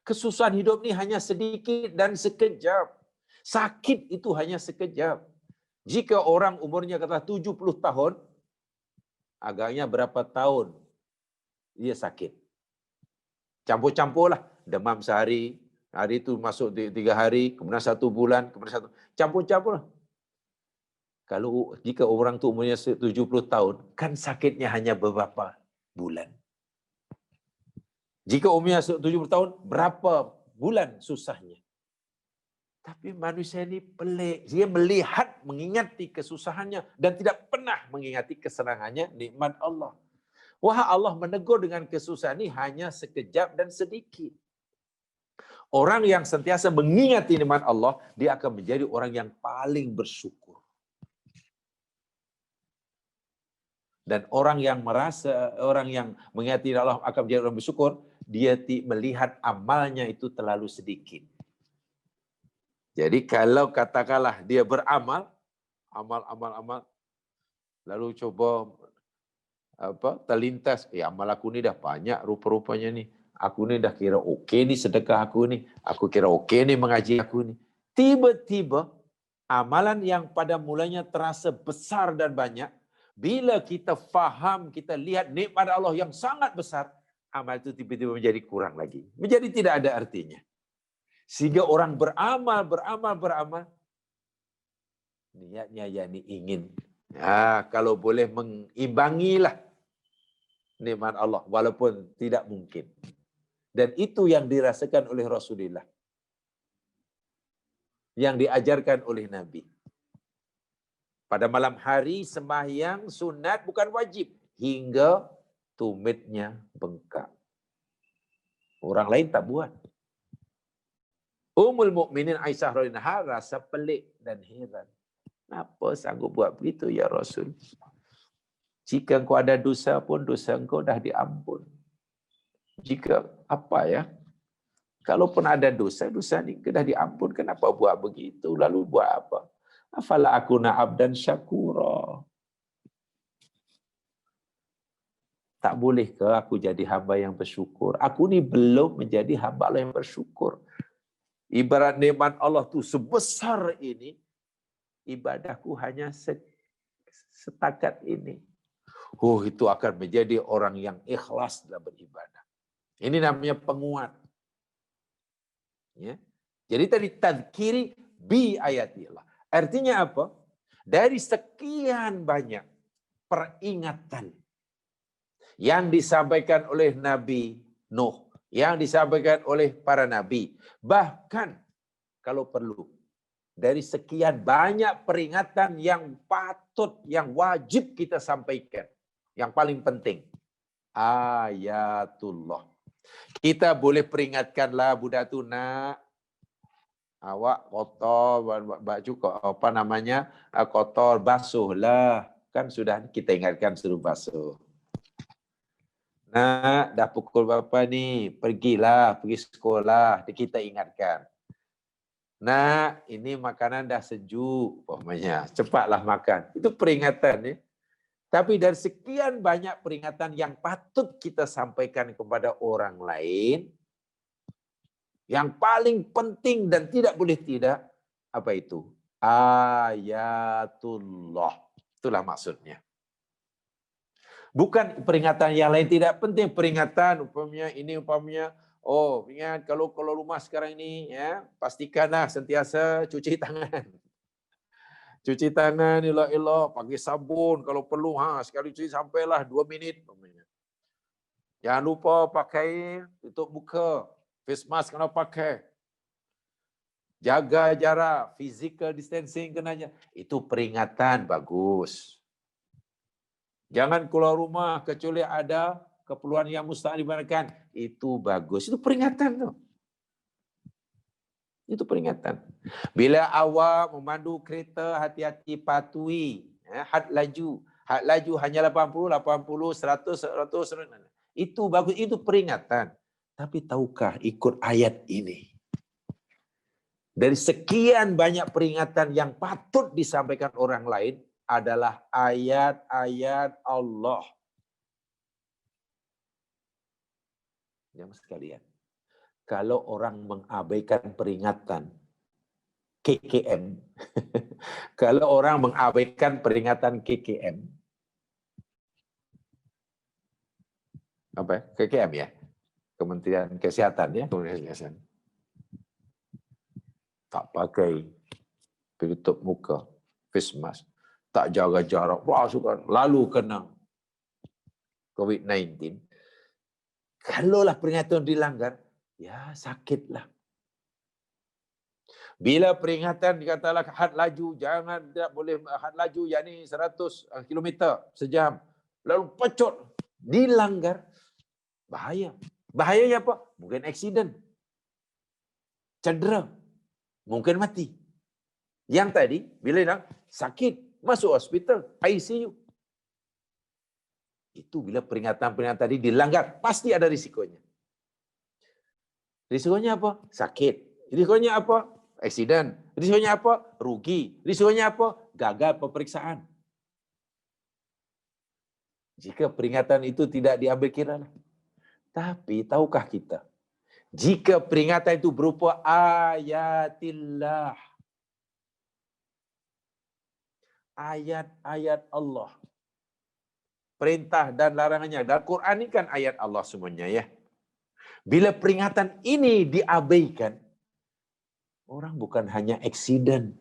S1: Kesusahan hidup ini hanya sedikit dan sekejap. Sakit itu hanya sekejap. Jika orang umurnya kata 70 tahun, agaknya berapa tahun dia sakit. Campur-campurlah. Demam sehari, hari itu masuk 3 hari, kemudian 1 bulan, kemudian 1. Campur-campurlah. Kalau jika orang tu umurnya 70 tahun, kan sakitnya hanya beberapa bulan. Jika umurnya 70 tahun, berapa bulan susahnya. Tapi manusia ini pelik. Dia melihat, mengingati kesusahannya dan tidak pernah mengingati kesenangannya, nikmat Allah. Wah, Allah menegur dengan kesusahan ini hanya sekejap dan sedikit. Orang yang sentiasa mengingati nikmat Allah, dia akan menjadi orang yang paling bersyukur. Dan orang yang mengingati Allah akan menjadi orang bersyukur, dia melihat amalnya itu terlalu sedikit. Jadi kalau katakanlah dia beramal, amal, lalu coba terlintas, amal aku ni dah banyak rupa-rupanya ni. Aku ni dah kira okey ni sedekah aku ni. Aku kira okey ni mengaji aku ni. Tiba-tiba amalan yang pada mulanya terasa besar dan banyak, bila kita faham, kita lihat nikmat Allah yang sangat besar, amal itu tiba-tiba menjadi kurang lagi. Menjadi tidak ada artinya. Sehingga orang beramal, niatnya yakni ingin. Kalau boleh mengimbangilah nikmat Allah, walaupun tidak mungkin. Dan itu yang dirasakan oleh Rasulullah. Yang diajarkan oleh Nabi. Pada malam hari sembahyang sunat bukan wajib. Hingga tumitnya bengkak. Orang lain tak buat. Ummul Mukminin Aisyah radhiyallahu anha rasa pelik dan heran. Kenapa sanggup buat begitu ya Rasul? Jika engkau ada dosa pun, dosa engkau dah diampun. Jika apa ya? Kalaupun ada dosa, dosa ni dah diampun. Kenapa buat begitu? Lalu buat apa? Afala akuna abdan syakura. Tak bolehkah aku jadi hamba yang bersyukur? Aku ni belum menjadi hamba Allah yang bersyukur. Ibarat nikmat Allah tu sebesar ini, ibadahku hanya setakat ini. Itu akan menjadi orang yang ikhlas dalam beribadah. Ini namanya penguat. Ya. Jadi tadi tadhkiri bi ayatillah. Artinya apa? Dari sekian banyak peringatan yang disampaikan oleh Nabi Nuh, yang disampaikan oleh para nabi, bahkan kalau perlu, dari sekian banyak peringatan yang patut, yang wajib kita sampaikan, yang paling penting, ayatullah. Kita boleh peringatkanlah budak tu, nak, awak kotor, baju apa namanya, kotor, basuhlah. Kan sudah kita ingatkan suruh basuh. Nak, dah pukul berapa ni? Pergilah, pergi sekolah. Kita ingatkan. Nak, ini makanan dah sejuk, umpamanya. Cepatlah makan. Itu peringatan ya. Tapi dari sekian banyak peringatan yang patut kita sampaikan kepada orang lain, yang paling penting dan tidak boleh tidak, apa itu? Ayatullah. Itulah maksudnya. Bukan peringatan yang lain tidak penting. Peringatan umpamanya ini, umpamanya, ingat kalau rumah sekarang ini, ya, pastikanlah sentiasa cuci tangan. Cuci tangan, elok-elok, pakai sabun kalau perlu, sekali cuci sampailah 2 minit. Jangan lupa pakai tutup muka, face mask kena pakai. Jaga jarak, physical distancing kenanya. Itu peringatan bagus. Jangan keluar rumah kecuali ada keperluan yang mustahil dibenarkan. Itu bagus. Itu peringatan tu. Itu peringatan. Bila awak memandu kereta, hati-hati patuhi had laju. Had laju hanya 80, 100, 100. Itu bagus, itu peringatan. Tapi tahukah ikut ayat ini? Dari sekian banyak peringatan yang patut disampaikan orang lain adalah ayat-ayat Allah. Jemaah sekalian, kalau orang mengabaikan peringatan KKM, kalau orang mengabaikan peringatan KKM, apa? KKM ya, Kementerian Kesehatan ya, Kementerian Kesehatan. Tak pakai penutup muka, face mask, tak jaga jarak, lalu kena COVID-19. Kalaulah peringatan dilanggar, ya sakitlah. Bila peringatan dikatalah had laju, jangan, tidak boleh had laju, yakni 100 km sejam, lalu pecut, dilanggar, bahaya. Bahayanya apa? Mungkin aksiden, cedera, mungkin mati. Yang tadi, bila bilang sakit, masuk hospital, ICU. Itu bila peringatan-peringatan tadi dilanggar, pasti ada risikonya. Risikonya apa? Sakit. Risikonya apa? Aksiden. Risikonya apa? Rugi. Risikonya apa? Gagal pemeriksaan. Jika peringatan itu tidak diambil kira. Tapi tahukah kita? Jika peringatan itu berupa ayatillah. Ayat-ayat Allah. Perintah dan larangannya. Dan Quran ini kan ayat Allah semuanya ya. Bila peringatan ini diabaikan, orang bukan hanya aksiden,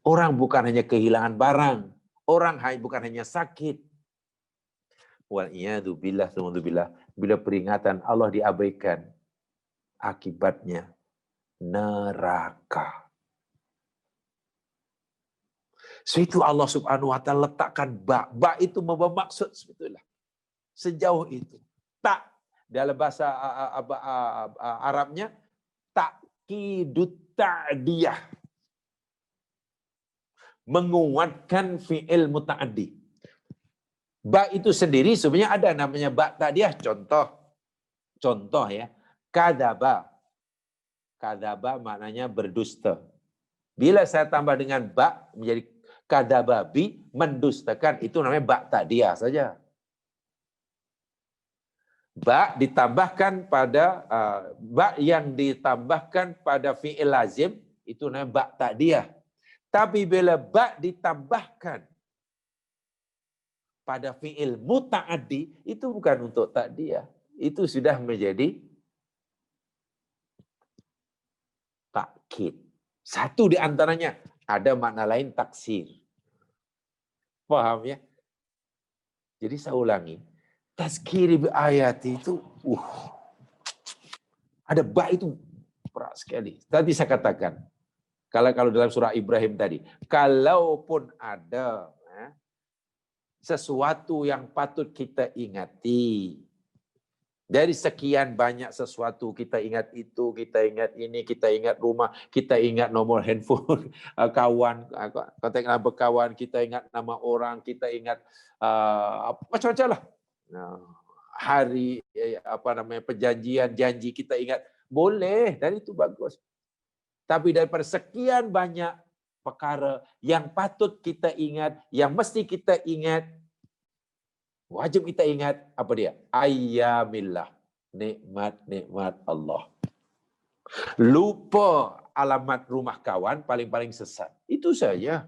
S1: orang bukan hanya kehilangan barang, orang bukan hanya sakit. Wal'iyadu billah, bila peringatan Allah diabaikan, akibatnya neraka. So itu Allah Subhanahu wa taala letakkan ba. Ba itu membawa maksud sebetulnya. Sejauh itu. Tak dalam bahasa Arabnya takkidut ta'diyah. Menguatkan fi'il muta'addi. Ba itu sendiri sebenarnya ada namanya ba ta'diyah. Contoh ya. Kadzaba. Kadzaba maknanya berdusta. Bila saya tambah dengan ba menjadi kadzababi, mendustakan, itu namanya ba ta'diyah saja. Ba ditambahkan pada ba yang ditambahkan pada fi'il lazim itu namanya ba ta'diyah. Tapi bila ba ditambahkan pada fi'il muta'addi itu bukan untuk ta'diyah. Itu sudah menjadi takkid. Satu di antaranya ada makna lain taksir. Paham ya? Jadi saya ulangi. Tazkiri bi ayat itu ada ba itu berat sekali. Tadi saya katakan kalau dalam surah Ibrahim tadi, kalaupun ada sesuatu yang patut kita ingati, dari sekian banyak sesuatu, kita ingat itu, kita ingat ini, kita ingat rumah, kita ingat nomor handphone kawan, kontak number kawan, kita ingat nama orang, kita ingat macam-macam lah. Hari perjanjian, janji kita ingat, boleh, dan itu bagus. Tapi daripada sekian banyak perkara yang patut kita ingat, yang mesti kita ingat, wajib kita ingat apa dia? Ayyamillah, nikmat-nikmat Allah. Lupa alamat rumah kawan paling-paling sesat. Itu saja.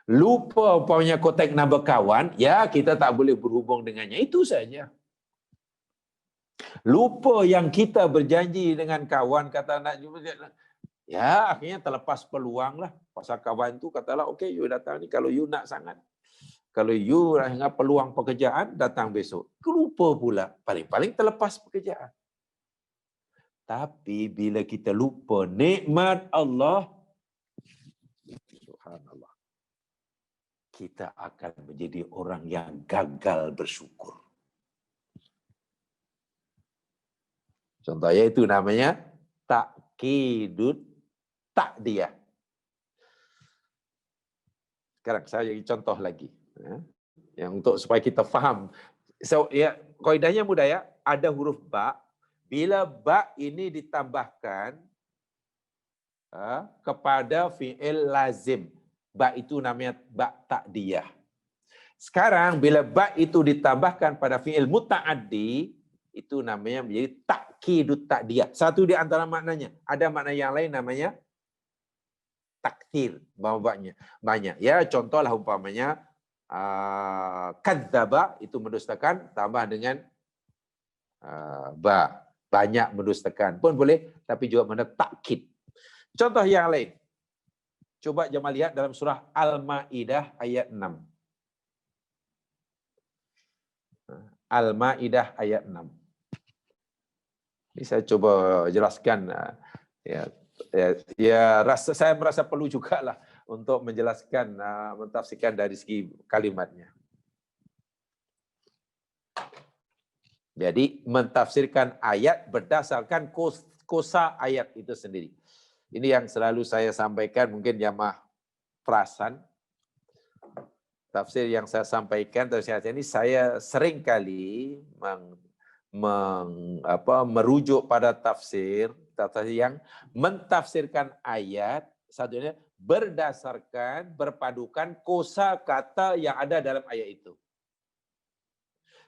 S1: Lupa umpamanya kontak number kawan, ya kita tak boleh berhubung dengannya. Itu saja. Lupa yang kita berjanji dengan kawan, kata nak jumpa, ya akhirnya terlepas peluang lah. Pasal kawan tu katalah, okey you datang ni kalau you nak sangat. Kalau you ingat peluang pekerjaan, datang besok. Lupa pula, paling-paling terlepas pekerjaan. Tapi bila kita lupa nikmat Allah, subhanallah, kita akan menjadi orang yang gagal bersyukur. Contohnya itu namanya takkidut ta'diyah. Sekarang saya bagi contoh lagi. Yang untuk supaya kita faham. So, ya, kaidahnya mudah ya. Ada huruf ba. Bila ba ini ditambahkan kepada fi'il lazim. Ba itu namanya ba ta'diyah. Sekarang bila ba itu ditambahkan pada fi'il muta'addi, itu namanya menjadi takkidut ta'diyah. Satu di antara maknanya. Ada makna yang lain namanya taktir. Banyak. Ya, contohlah umpamanya kadzaba itu mendustakan, tambah dengan ba. Banyak mendustakan pun boleh, tapi juga makna takkid. Contoh yang lain. Coba jemaah lihat dalam surah Al-Maidah ayat 6. Al-Maidah ayat 6. Ini saya coba jelaskan. Saya merasa perlu jugalah untuk menjelaskan, mentafsirkan dari segi kalimatnya. Jadi mentafsirkan ayat berdasarkan kosa ayat itu sendiri. Ini yang selalu saya sampaikan, mungkin jamaah perasan. Tafsir yang saya sampaikan, ini saya sering kali merujuk pada tafsir yang mentafsirkan ayat satunya berdasarkan berpadukan kosakata yang ada dalam ayat itu.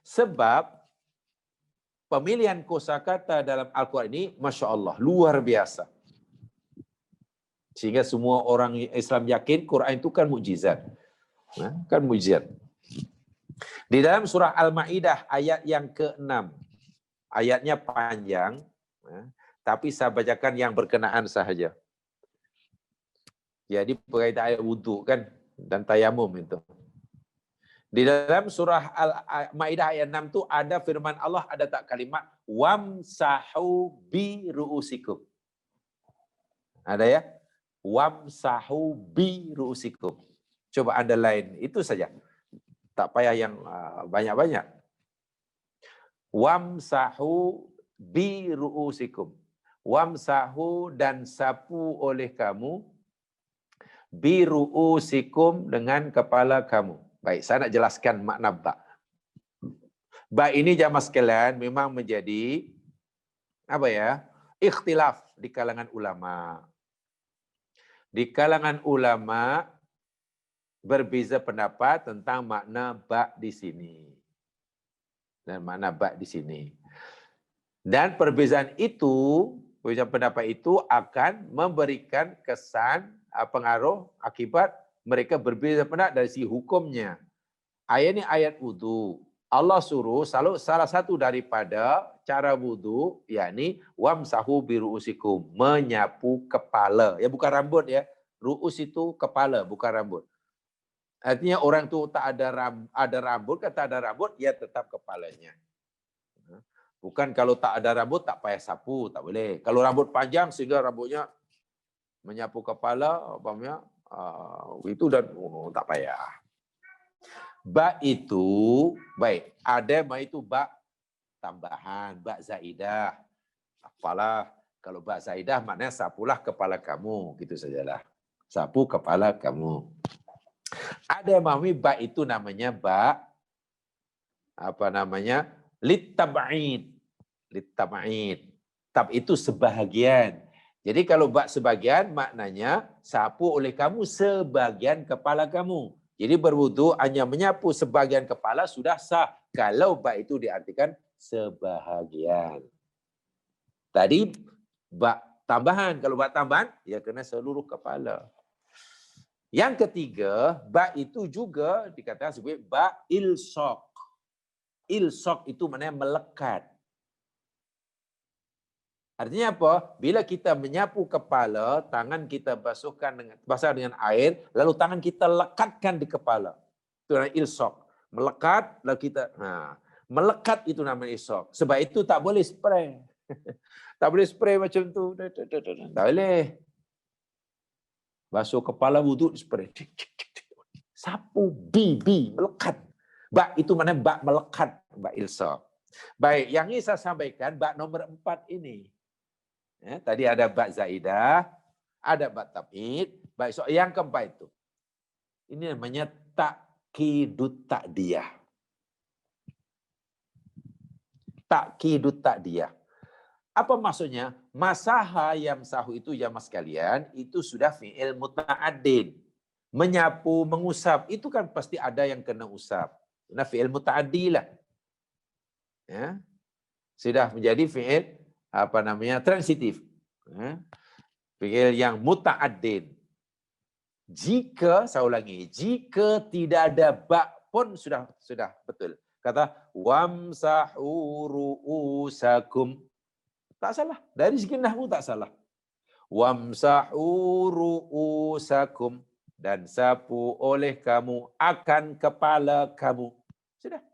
S1: Sebab pemilihan kosakata dalam Al-Quran ini, Masya Allah, luar biasa. Sehingga semua orang Islam yakin Quran itu kan mukjizat. Kan mukjizat. Di dalam surah Al-Ma'idah ayat yang ke-6, ayatnya panjang, tapi saya bacakan yang berkenaan sahaja. Jadi berkaitan ayat wudhu kan, dan tayamum itu. Di dalam surah Al-Ma'idah ayat 6 itu ada firman Allah, ada tak kalimat wamsahu bi ru'usikum. Ada ya? Wamsahu bi ru'usikum. Coba underline itu saja. Tak payah yang banyak-banyak. Wamsahu bi ru'usikum. Wamsahu dan sapu oleh kamu bi ru'usikum dengan kepala kamu. Baik, saya nak jelaskan makna ba. Ba ini jamaah sekalian memang menjadi ikhtilaf di kalangan ulama. Di kalangan ulama berbeza pendapat tentang makna ba di sini. Dan makna ba di sini. Dan perbezaan pendapat itu akan memberikan kesan, pengaruh, akibat mereka berbeza pendapat dari segi hukumnya. Ayat ini ayat wudu. Allah suruh salah satu daripada cara wudu, yakni wamsahu biru'usikum, menyapu kepala. Ya bukan rambut ya. Ru'us itu kepala, bukan rambut. Artinya orang tu tak ada rambut, kata ada rambut, ya tetap kepalanya. Bukan kalau tak ada rambut tak payah sapu, tak boleh. Kalau rambut panjang sehingga rambutnya menyapu kepala, itu dan tak payah. Ba itu baik, ada ba itu ba tambahan, ba zaidah. Apalah, kalau ba zaidah maknanya sapulah kepala kamu, gitu sajalah. Sapu kepala kamu. Ada yang memahami ba itu namanya ba litab'id. Litab'id. Tab itu sebahagian. Jadi kalau ba sebagian maknanya sapu oleh kamu sebagian kepala kamu. Jadi berwudu hanya menyapu sebagian kepala sudah sah. Kalau ba itu diartikan sebahagian. Tadi ba tambahan. Kalau ba tambahan ya kena seluruh kepala. Yang ketiga, ba itu juga dikatakan sebagai ba ilsaq. Ilsaq itu maknanya melekat. Artinya apa? Bila kita menyapu kepala, tangan kita basah dengan air, lalu tangan kita lekatkan di kepala. Itu namanya ilsaq. Melekat, lalu kita melekat itu namanya ilsaq. Sebab itu tak boleh spray. Tak boleh spray macam tu. Tak boleh. Basuh kepala wuduk spray. Sapu bi melekat. Ba itu mana ba melekat, ba ilsaq. Baik, yang ini saya sampaikan ba nomor 4 ini. Ya, tadi ada ba zaidah, ada ba tab'id. Baik, so yang keempat itu. Ini namanya ta'kidut ta'diyah. Ta'kidut ta'diyah. Apa maksudnya? Masaha yamsahu itu jamaah sekalian, itu sudah fi'il muta'addin. Menyapu, mengusap, itu kan pasti ada yang kena usap. Nah, fi'il muta'addi lah. Ya. Sudah menjadi fi'il transitif. Ya. Fi'il yang muta'addin. Jika, saya ulangi, jika tidak ada ba pun sudah betul. Kata wamsahu ru'usakum. Tak salah. Dari segi nahwu tak salah. Wamsahu ru'usakum. Dan sapu oleh kamu akan kepala kamu. Sudah.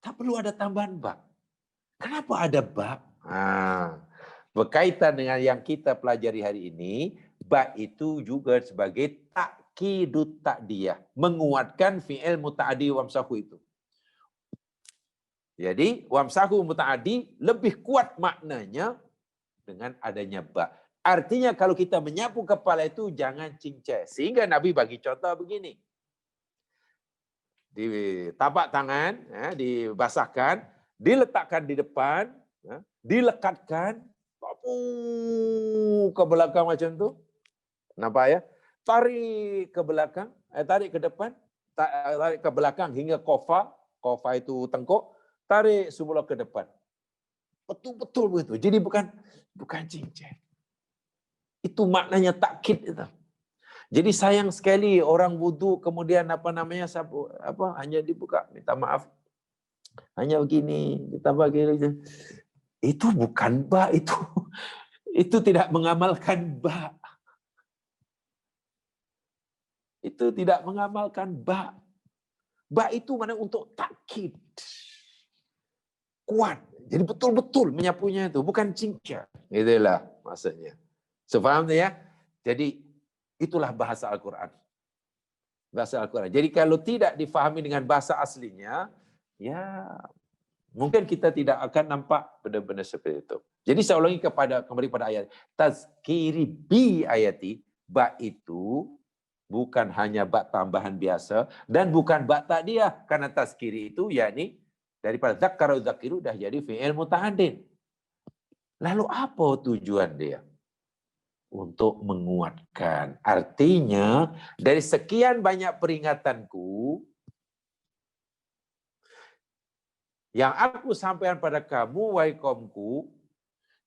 S1: Tak perlu ada tambahan ba. Kenapa ada ba? Berkaitan dengan yang kita pelajari hari ini, ba itu juga sebagai ta'kidut ta'diyah. Menguatkan fi'il muta'addi wamsahu itu. Jadi, wamsahu muta'addi lebih kuat maknanya dengan adanya ba. Artinya kalau kita menyapu kepala itu jangan cincai. Sehingga Nabi bagi contoh begini. Di tapak tangan, dibasahkan, diletakkan di depan, dilekatkan, ke belakang macam tu. Nampak ya? Tarik ke belakang, tarik ke depan, tarik ke belakang hingga kofa itu tengkuk, tarik semula ke depan. Betul-betul begitu. Jadi bukan cincin. Itu maknanya takkid itu. Jadi sayang sekali orang wudu kemudian hanya dibuka, minta maaf. Hanya begini, ditambah gini. Itu bukan ba itu. Itu tidak mengamalkan ba. Itu tidak mengamalkan ba. Ba itu mana untuk takkid. Kuat. Jadi betul-betul menyapunya itu, bukan cincang. Itulah maksudnya. So, faham ya? Jadi itulah bahasa Al-Quran. Bahasa Al-Quran. Jadi kalau tidak difahami dengan bahasa aslinya, ya mungkin kita tidak akan nampak benar-benar seperti itu. Jadi saya ulangi kembali pada ayat. Tazkiri bi ayati, ba itu bukan hanya ba tambahan biasa dan bukan ba ta'diyah, karena tazkiri itu yakni daripada zakkara zakiru dah jadi fi'il muta'addin. Lalu apa tujuan dia? Untuk menguatkan. Artinya dari sekian banyak peringatanku yang aku sampaikan pada kamu, wahai kaumku,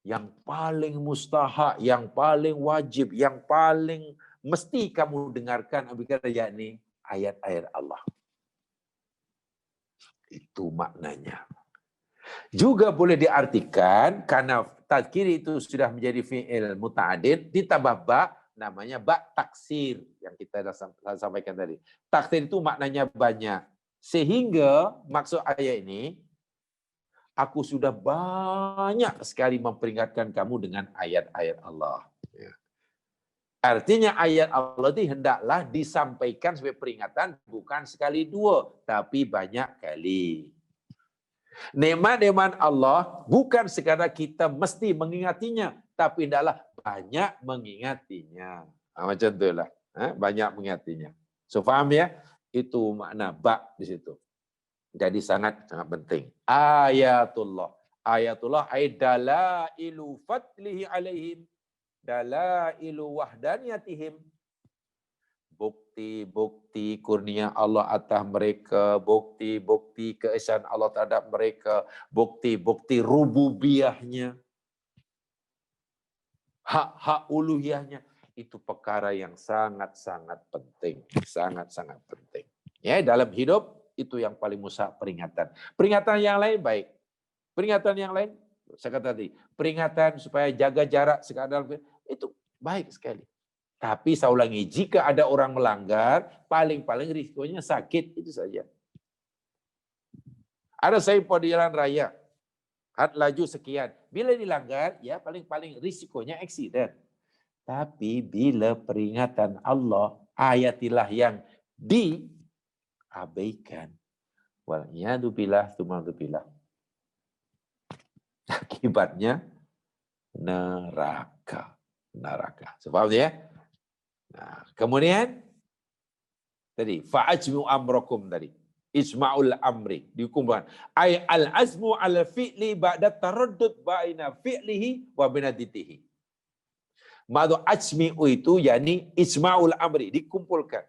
S1: yang paling mustahak, yang paling wajib, yang paling mesti kamu dengarkan, yakni ayat-ayat Allah. Itu maknanya. Juga boleh diartikan karena tazkir itu sudah menjadi fi'il muta'addid, ditambah ba, namanya ba taksir yang kita dah sampaikan tadi. Taksir itu maknanya banyak. Sehingga maksud ayat ini, aku sudah banyak sekali memperingatkan kamu dengan ayat-ayat Allah. Artinya ayat Allah itu hendaklah disampaikan sebagai peringatan bukan sekali dua, tapi banyak kali. Nikmat-nikmat Allah bukan sekadar kita mesti mengingatinya, tapi hendaklah banyak mengingatinya. Macam itulah, banyak mengingatinya. So faham ya? Itu makna ba di situ. Jadi sangat penting. Ayatullah. Ayatullah ay dalailu fadlihi alaihim. Dalailu wahdaniyatihim. Bukti-bukti kurnia Allah atas mereka, bukti-bukti keesaan Allah terhadap mereka, bukti-bukti rububiyahnya, hak-hak uluhiyahnya. Itu perkara yang sangat-sangat penting. Sangat-sangat penting. Ya, dalam hidup itu yang paling musa peringatan. Peringatan yang lain baik. Peringatan yang lain, saya kata tadi, peringatan supaya jaga jarak sekadar itu baik sekali. Tapi saya ulangi, jika ada orang melanggar, paling-paling risikonya sakit, itu saja. Ada saya di jalan raya, had laju sekian. Bila dilanggar, ya paling-paling risikonya aksiden. Tapi bila peringatan Allah, ayatilah yang diabaikan. Wal'iyadzubillah, tsuma'adzubillah. Akibatnya neraka. Sebab ya? Nah, kemudian tadi fa'ajmu amrakum tadi. Isma'ul amri dikumpulkan. Ay al-azmu ala fi'li ba'da taraddud baina fi'lihi wa binaditihi. Madu ajmi'u itu yakni isma'ul amri dikumpulkan.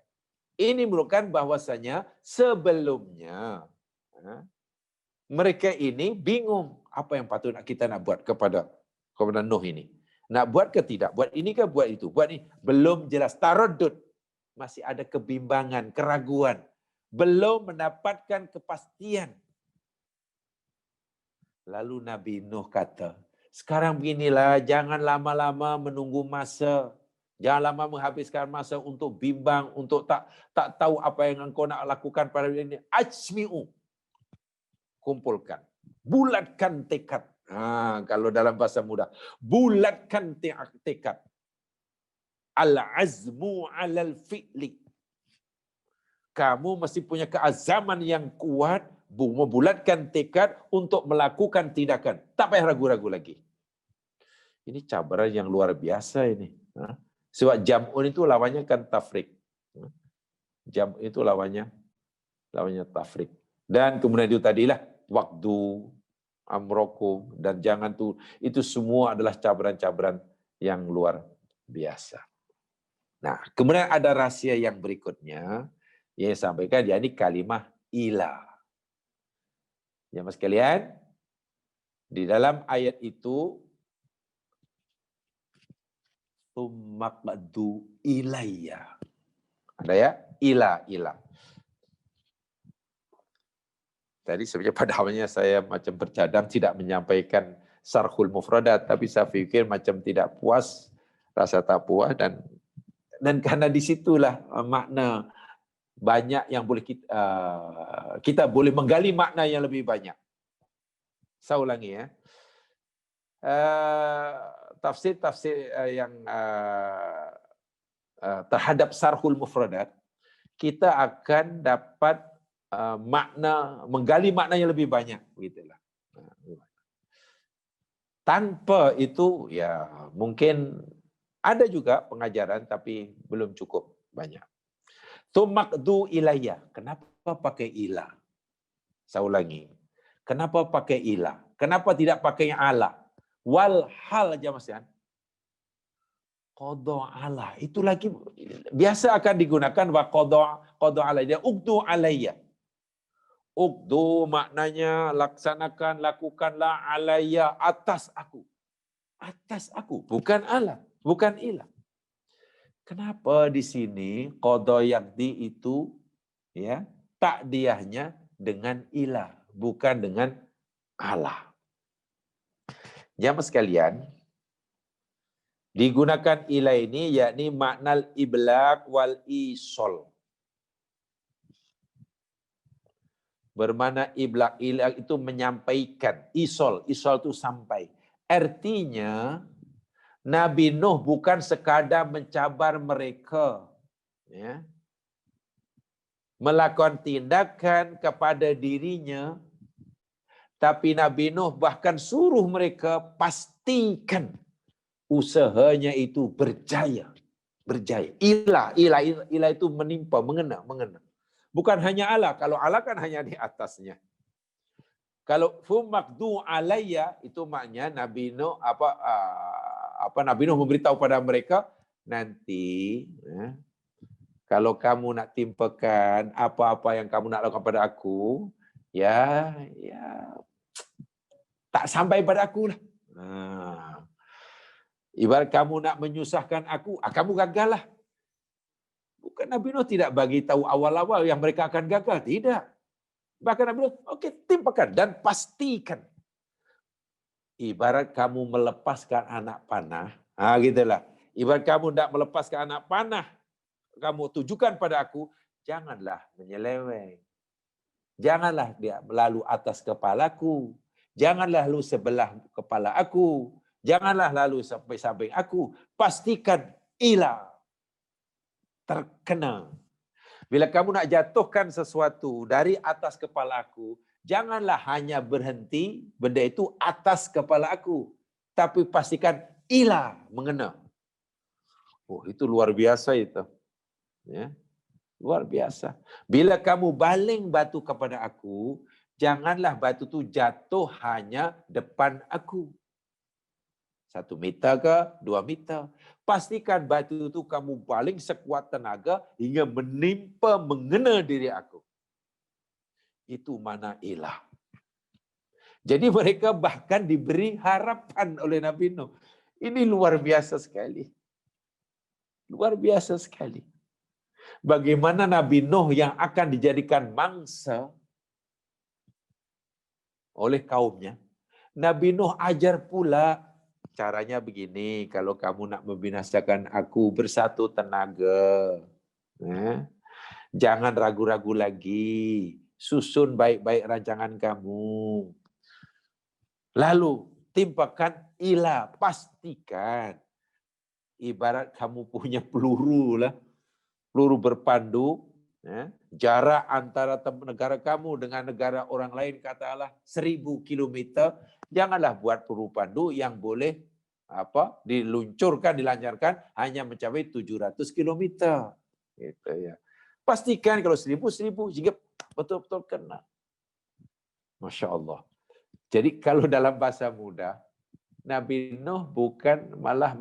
S1: Ini merupakan bahwasanya sebelumnya mereka ini bingung apa yang patut kita nak buat kepada Nuh ini. Nak buat ke tidak? Buat ini ke buat itu? Buat ini belum jelas. Taraddud. Masih ada kebimbangan, keraguan. Belum mendapatkan kepastian. Lalu Nabi Nuh kata, sekarang beginilah, jangan lama-lama menunggu masa. Jangan lama menghabiskan masa untuk bimbang, untuk tak tahu apa yang engkau nak lakukan pada ini. Ajmi'u. Kumpulkan. Bulatkan tekad. Kalau dalam bahasa mudah, bulatkan tekad. Al-azmu alal fi'li. Kamu mesti punya keazaman yang kuat, membulatkan tekad untuk melakukan tindakan. Tak payah ragu-ragu lagi. Ini cabaran yang luar biasa ini. Sebab jam'un itu lawannya kan tafrik. Jam itu lawannya tafrik. Dan kemudian itu tadilah waktu. amrokum, dan jangan tuh, itu semua adalah cabaran-cabaran yang luar biasa. Nah, kemudian ada rahasia yang berikutnya yang sampaikan, yakni kalimah ilah. Ya mas sekalian, di dalam ayat itu tummaqdu ilayya. Ada ya? Ilah. Tadi sebenarnya pada awalnya saya macam bercadang tidak menyampaikan sarhul mufradat, tapi saya pikir macam tidak puas, rasa tak puas, dan karena disitulah makna banyak yang boleh kita boleh menggali makna yang lebih banyak. Saya ulangi ya. Tafsir-tafsir yang terhadap sarhul mufradat, kita akan dapat menggali makna yang lebih banyak, begitulah. Tanpa itu ya mungkin ada juga pengajaran tapi belum cukup banyak. Tumakdu ilayya. Kenapa pakai ilah? Saya ulangi. Kenapa pakai ilah? Kenapa tidak pakai ala? Wal hal aja mas ya. Qadha ala. Itu lagi biasa akan digunakan wa qadha alayya. Uqdu alayya. Uqdu maknanya laksanakan, lakukanlah alayya, atas aku. Atas aku, bukan ala, bukan ilah. Kenapa di sini qadha yaqdi itu ya takdiyahnya dengan ilah, bukan dengan ala. Jamaah sekalian, digunakan ilah ini yakni makna iblaq wal isol. Bermakna iblaq itu menyampaikan, isol itu sampai. Artinya Nabi Nuh bukan sekadar mencabar mereka, ya, melakukan tindakan kepada dirinya, tapi Nabi Nuh bahkan suruh mereka pastikan usahanya itu berjaya. Ilah itu menimpa, mengena. Bukan hanya Allah. Kalau Allah kan hanya di atasnya. Kalau fumakdu alayya itu maknanya Nabi Nuh Nabi Nuh memberitahu pada mereka nanti kalau kamu nak timpakan apa-apa yang kamu nak lakukan pada aku, ya tak sampai pada aku lah. Ibarat kamu nak menyusahkan aku, kamu gagal lah. Bukan Nabi Nuh tidak bagi tahu awal-awal yang mereka akan gagal. Tidak. Bahkan Nabi Nuh, timpakan dan pastikan. Ibarat kamu melepaskan anak panah. Gitulah. Ibarat kamu tidak melepaskan anak panah, kamu tujukan pada aku, janganlah menyeleweng. Janganlah dia lalu atas kepalaku. Janganlah lalu sebelah kepala aku. Janganlah lalu sampai samping aku. Pastikan ilah. Terkena. Bila kamu nak jatuhkan sesuatu dari atas kepala aku, janganlah hanya berhenti benda itu atas kepala aku. Tapi pastikan ilah mengena. Oh, itu luar biasa itu. Ya. Luar biasa. Bila kamu baling batu kepada aku, janganlah batu itu jatuh hanya depan aku. 1 meter ke 2 meter. Pastikan batu itu kamu baling sekuat tenaga hingga menimpa, mengena diri aku. Itu mana ilah. Jadi mereka bahkan diberi harapan oleh Nabi Nuh. Ini luar biasa sekali. Luar biasa sekali. Bagaimana Nabi Nuh yang akan dijadikan mangsa oleh kaumnya. Nabi Nuh ajar pula, caranya begini, kalau kamu nak membinasakan aku, bersatu tenaga. Jangan ragu-ragu lagi. Susun baik-baik rancangan kamu. Lalu timpakan ilah, pastikan. Ibarat kamu punya peluru lah. Peluru berpandu. Jarak antara negara kamu dengan negara orang lain katakanlah 1000 kilometer. Janganlah buat peluru pandu yang boleh diluncurkan, dilancarkan hanya mencapai 700 kilometer. Gitu ya. Pastikan kalau 1000 sehingga betul-betul kena. Masya Allah. Jadi kalau dalam bahasa mudah, Nabi Nuh bukan malah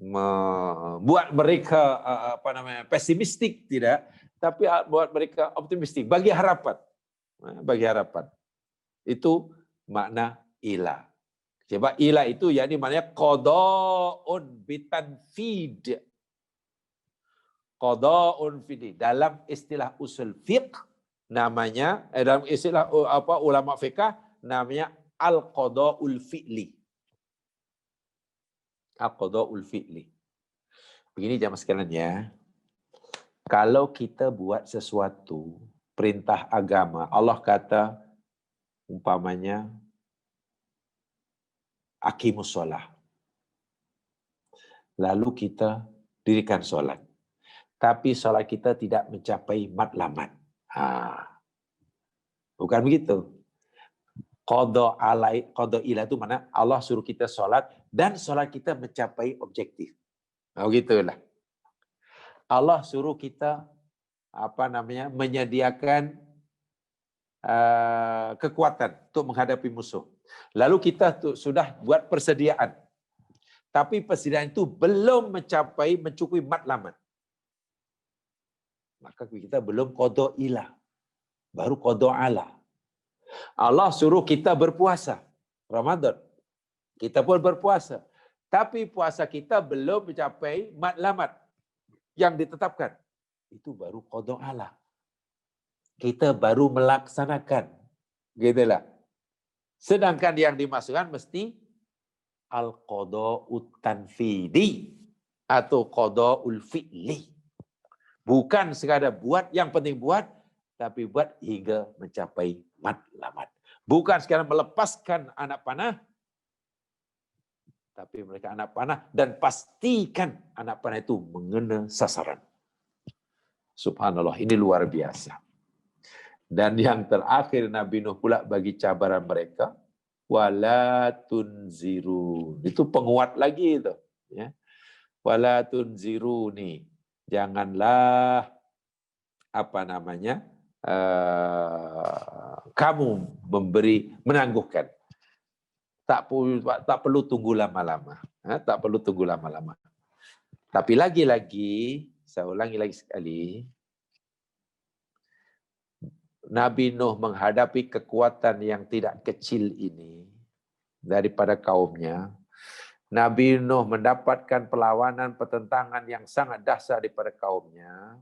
S1: membuat mereka pesimistik, tidak, tapi buat mereka optimistik, bagi harapan. Bagi harapan. Itu makna ilah. Coba ilah itu yakni maknanya qada'un bitanfid. Qada'un fid. Dalam istilah usul fiqh namanya dalam istilah ulama fiqh namanya al-qada'ul fi'li. Al-qada'ul fi'li. Begini jamaah sekalian ya. Kalau kita buat sesuatu perintah agama, Allah kata umpamanya aqimus shalah. Lalu kita dirikan sholat. Tapi sholat kita tidak mencapai matlamat. Bukan begitu. Qadha ilah itu mana? Allah suruh kita sholat dan sholat kita mencapai objektif. Begitulah. Allah suruh kita menyediakan kekuatan untuk menghadapi musuh. Lalu kita sudah buat persediaan. Tapi persediaan itu belum mencukupi matlamat. Maka kita belum qadha ilah. Baru qadha ala. Allah suruh kita berpuasa. Ramadan. Kita pun berpuasa. Tapi puasa kita belum mencapai matlamat yang ditetapkan. Itu baru qadha ala. Kita baru melaksanakan. Gitulah. Sedangkan yang dimasukkan mesti al-qada'ut tanfidi atau qada'ul fi'li. Bukan sekadar buat, yang penting buat, tapi buat hingga mencapai matlamat. Bukan sekadar melepaskan anak panah, tapi mereka anak panah dan pastikan anak panah itu mengena sasaran. Subhanallah, ini luar biasa. Dan yang terakhir Nabi Nuh pula bagi cabaran mereka, wala tunzirun. Itu penguat lagi itu, ya. Wala tunziruni. Janganlah kamu menangguhkan. Tak perlu tunggu lama-lama. Tak perlu tunggu lama-lama. Tapi lagi-lagi, saya ulangi lagi sekali, Nabi Nuh menghadapi kekuatan yang tidak kecil ini daripada kaumnya. Nabi Nuh mendapatkan perlawanan pertentangan yang sangat dahsyat daripada kaumnya.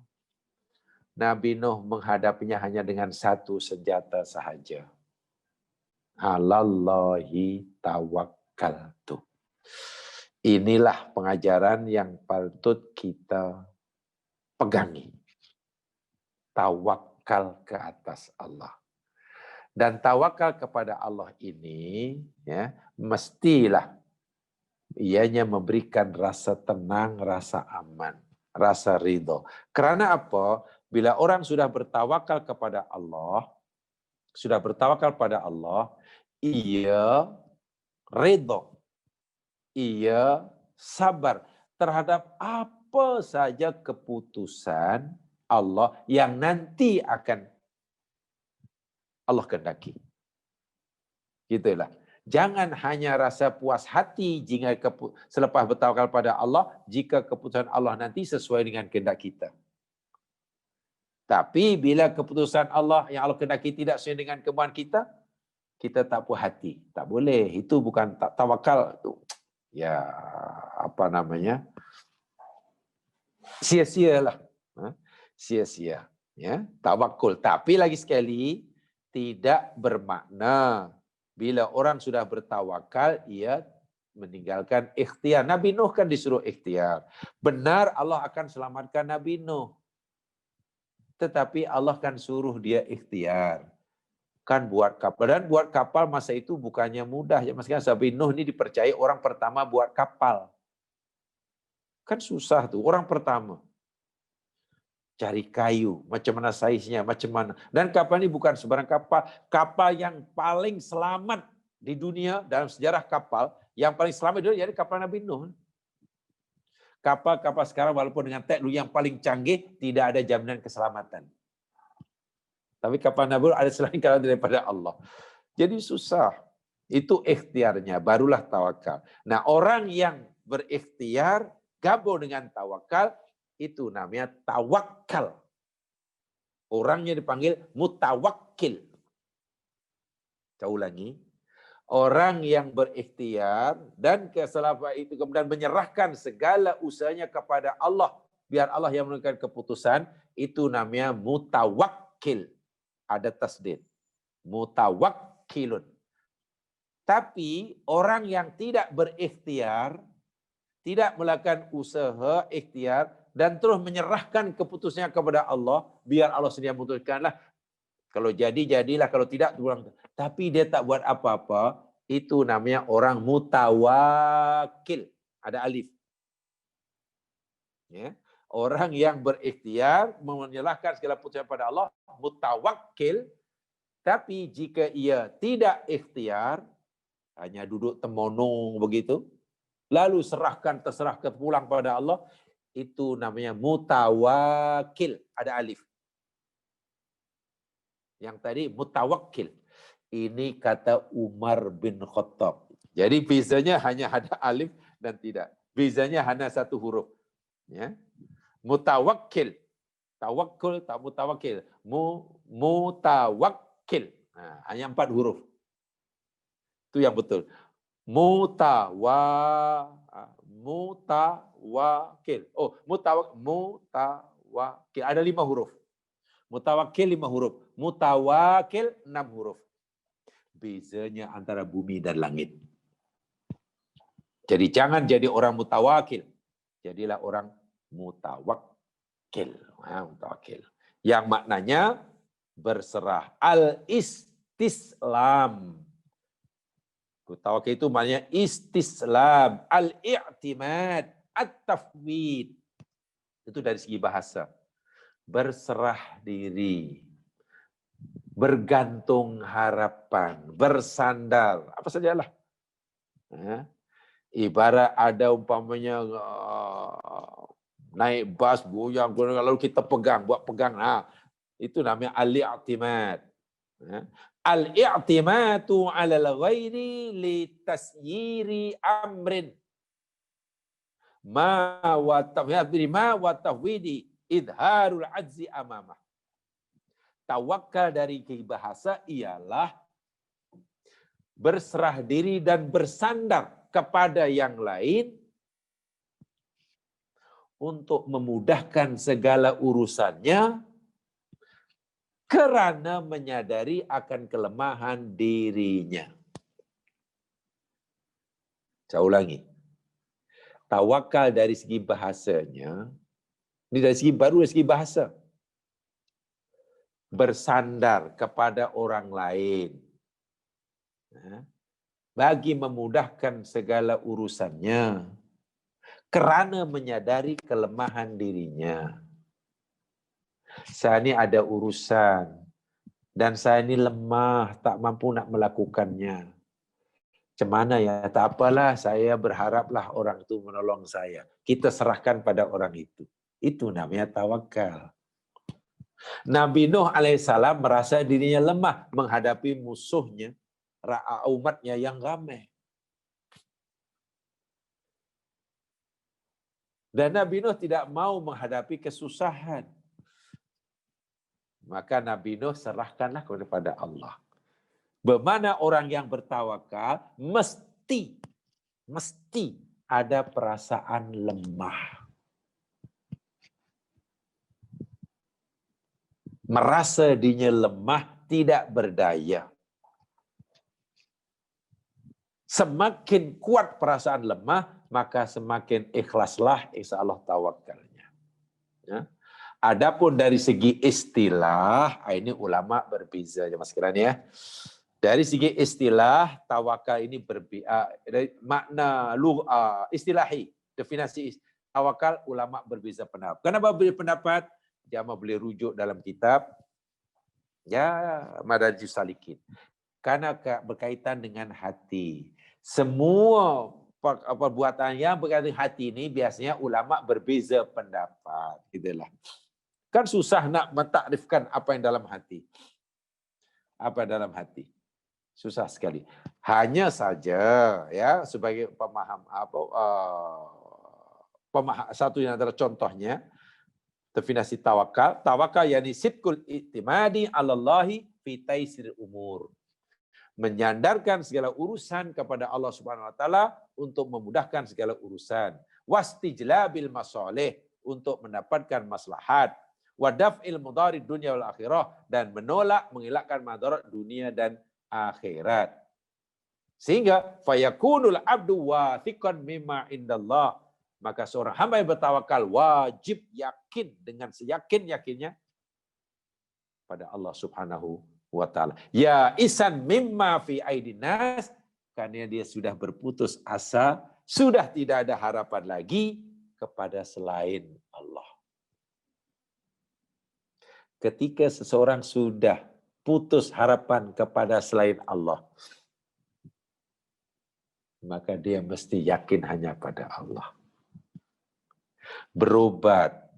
S1: Nabi Nuh menghadapinya hanya dengan satu senjata sahaja. Alallahi tawakkaltu. Inilah pengajaran yang patut kita pegangi. Tawakal ke atas Allah. Dan tawakal kepada Allah ini ya mestilah ianya memberikan rasa tenang, rasa aman, rasa ridho. Karena apa? Bila orang sudah bertawakal kepada Allah, ia ridho, ia sabar terhadap apa saja keputusan Allah yang nanti akan Allah kehendaki. Gitulah. Jangan hanya rasa puas hati jika selepas bertawakal pada Allah, jika keputusan Allah nanti sesuai dengan kehendak kita. Tapi bila keputusan Allah yang Allah kehendaki tidak sesuai dengan kemauan kita, kita tak puas hati. Tak boleh. Itu bukan tak tawakal. Ya, sia-sialah. Sia-sia. Ya, tawakul. Tapi lagi sekali, tidak bermakna bila orang sudah bertawakal, ia meninggalkan ikhtiar. Nabi Nuh kan disuruh ikhtiar. Benar Allah akan selamatkan Nabi Nuh. Tetapi Allah kan suruh dia ikhtiar. Kan buat kapal. Dan buat kapal masa itu bukannya mudah. Ya, maksudnya Nabi Nuh ini dipercaya orang pertama buat kapal. Kan susah tuh, orang pertama. Cari kayu, macam mana saiznya, macam mana. Dan kapal ini bukan sembarang kapal. Kapal yang paling selamat di dunia dalam sejarah kapal, yang paling selamat di dunia jadi kapal Nabi Nuh. Kapal-kapal sekarang walaupun dengan teknologi yang paling canggih, tidak ada jaminan keselamatan. Tapi kapanpun ada selain daripada Allah. Jadi susah. Itu ikhtiarnya, barulah tawakal. Nah, orang yang berikhtiar, gabung dengan tawakal, itu namanya tawakal. Orangnya dipanggil mutawakkil. Saya ulangi. Orang yang berikhtiar dan kesalahan itu kemudian menyerahkan segala usahanya kepada Allah, biar Allah yang menentukan keputusan, itu namanya mutawakkil. Ada tasdid. Mutawakkilun. Tapi orang yang tidak berikhtiar, tidak melakukan usaha ikhtiar, dan terus menyerahkan keputusannya kepada Allah, biar Allah sendiri memutuskanlah. Kalau jadi, jadilah. Kalau tidak, pulang. Tapi dia tak buat apa-apa, itu namanya orang mutawakil. Ada alif. Ya. Orang yang berikhtiar, menyerahkan segala keputusan kepada Allah, mutawakil. Tapi jika ia tidak ikhtiar, hanya duduk temonong begitu, lalu terserahkan pulang pada Allah, itu namanya mutawakil. Ada alif. Yang tadi mutawakkil. Ini kata Umar bin Khattab. Jadi bezanya hanya ada alif dan tidak. Bezanya hanya satu huruf. Ya. Mutawakkil. Tawakkul, tak mutawakkil. Mutawakkil. Nah, hanya 4 huruf. Itu yang betul. Mutawakil. Oh, mutawakil. Ada 5 huruf. Mutawakkil 5 huruf. Mutawakil 6 huruf. Bezanya antara bumi dan langit. Jadi jangan jadi orang mutawakil. Jadilah orang mutawakkil. Mutawakkil. Yang maknanya berserah. Al-istislam. Tawakal itu maknanya istislam, al-i'timad, at-tafwid. Itu dari segi bahasa. Berserah diri, bergantung harapan, bersandar, apa sajalah. Ibarat ada umpamanya naik bas, goyang, lalu kita pegang, buat pegang. Nah, itu namanya al-i'timad. Al-i'timatu 'ala al-ghairi li tasyiri amrin ma wa tafwidi idharul ajzi amamah. Tawakal dari bahasa ialah berserah diri dan bersandar kepada yang lain untuk memudahkan segala urusannya, karena menyadari akan kelemahan dirinya. Saya ulangi. Tawakal dari segi bahasanya, ini dari segi bahasa. Bersandar kepada orang lain. Bagi memudahkan segala urusannya, karena menyadari kelemahan dirinya. Saya ini ada urusan dan saya ini lemah, tak mampu nak melakukannya. Macam mana ya? Tak apalah, saya berharaplah orang itu menolong saya. Kita serahkan pada orang itu. Itu namanya tawakal. Nabi Nuh alaihissalam merasa dirinya lemah menghadapi musuhnya, umatnya yang ramai. Dan Nabi Nuh tidak mau menghadapi kesusahan. Maka Nabi Nuh serahkanlah kepada Allah. Bagaimana orang yang bertawakal mesti ada perasaan lemah. Merasa dirinya lemah, tidak berdaya. Semakin kuat perasaan lemah, maka semakin ikhlaslah insya Allah tawakalnya. Ya. Adapun dari segi istilah, ini ulama berbeza ya Mas Kiran ya. Dari segi istilah, tawakal ini berbeda. Makna istilahi, definisi tawakal ulama berbeza pendapat. Kenapa berbeza pendapat? Jamaah boleh rujuk dalam kitab ya Madarijus Salikin. Karena berkaitan dengan hati. Semua perbuatan yang berkaitan dengan hati ini biasanya ulama berbeza pendapat. Gitulah. Kan susah nak mentakrifkan apa yang dalam hati. apa dalam hati. Susah sekali. Hanya saja ya sebagai pemaham satu yang adalah contohnya definisi tawakal. Tawakal yakni sidqul i'timadi 'alallahi fi taisir umur. Menyandarkan segala urusan kepada Allah Subhanahu wa taala untuk memudahkan segala urusan. Wastijlabil masalih, untuk mendapatkan maslahat. Wa daf'il mudharid dunya wal akhirah, dan menolak mengelakkan madarat dunia dan akhirat. Sehingga fayakunul abdu wathiqan mimma indallah. Maka seorang hamba yang bertawakal wajib yakin dengan seyakin-yakinnya pada Allah Subhanahu wa taala. Ya isan mimma fi aidin nas, karena dia sudah berputus asa, sudah tidak ada harapan lagi kepada selain Allah. Ketika seseorang sudah putus harapan kepada selain Allah, maka dia mesti yakin hanya pada Allah. Berobat,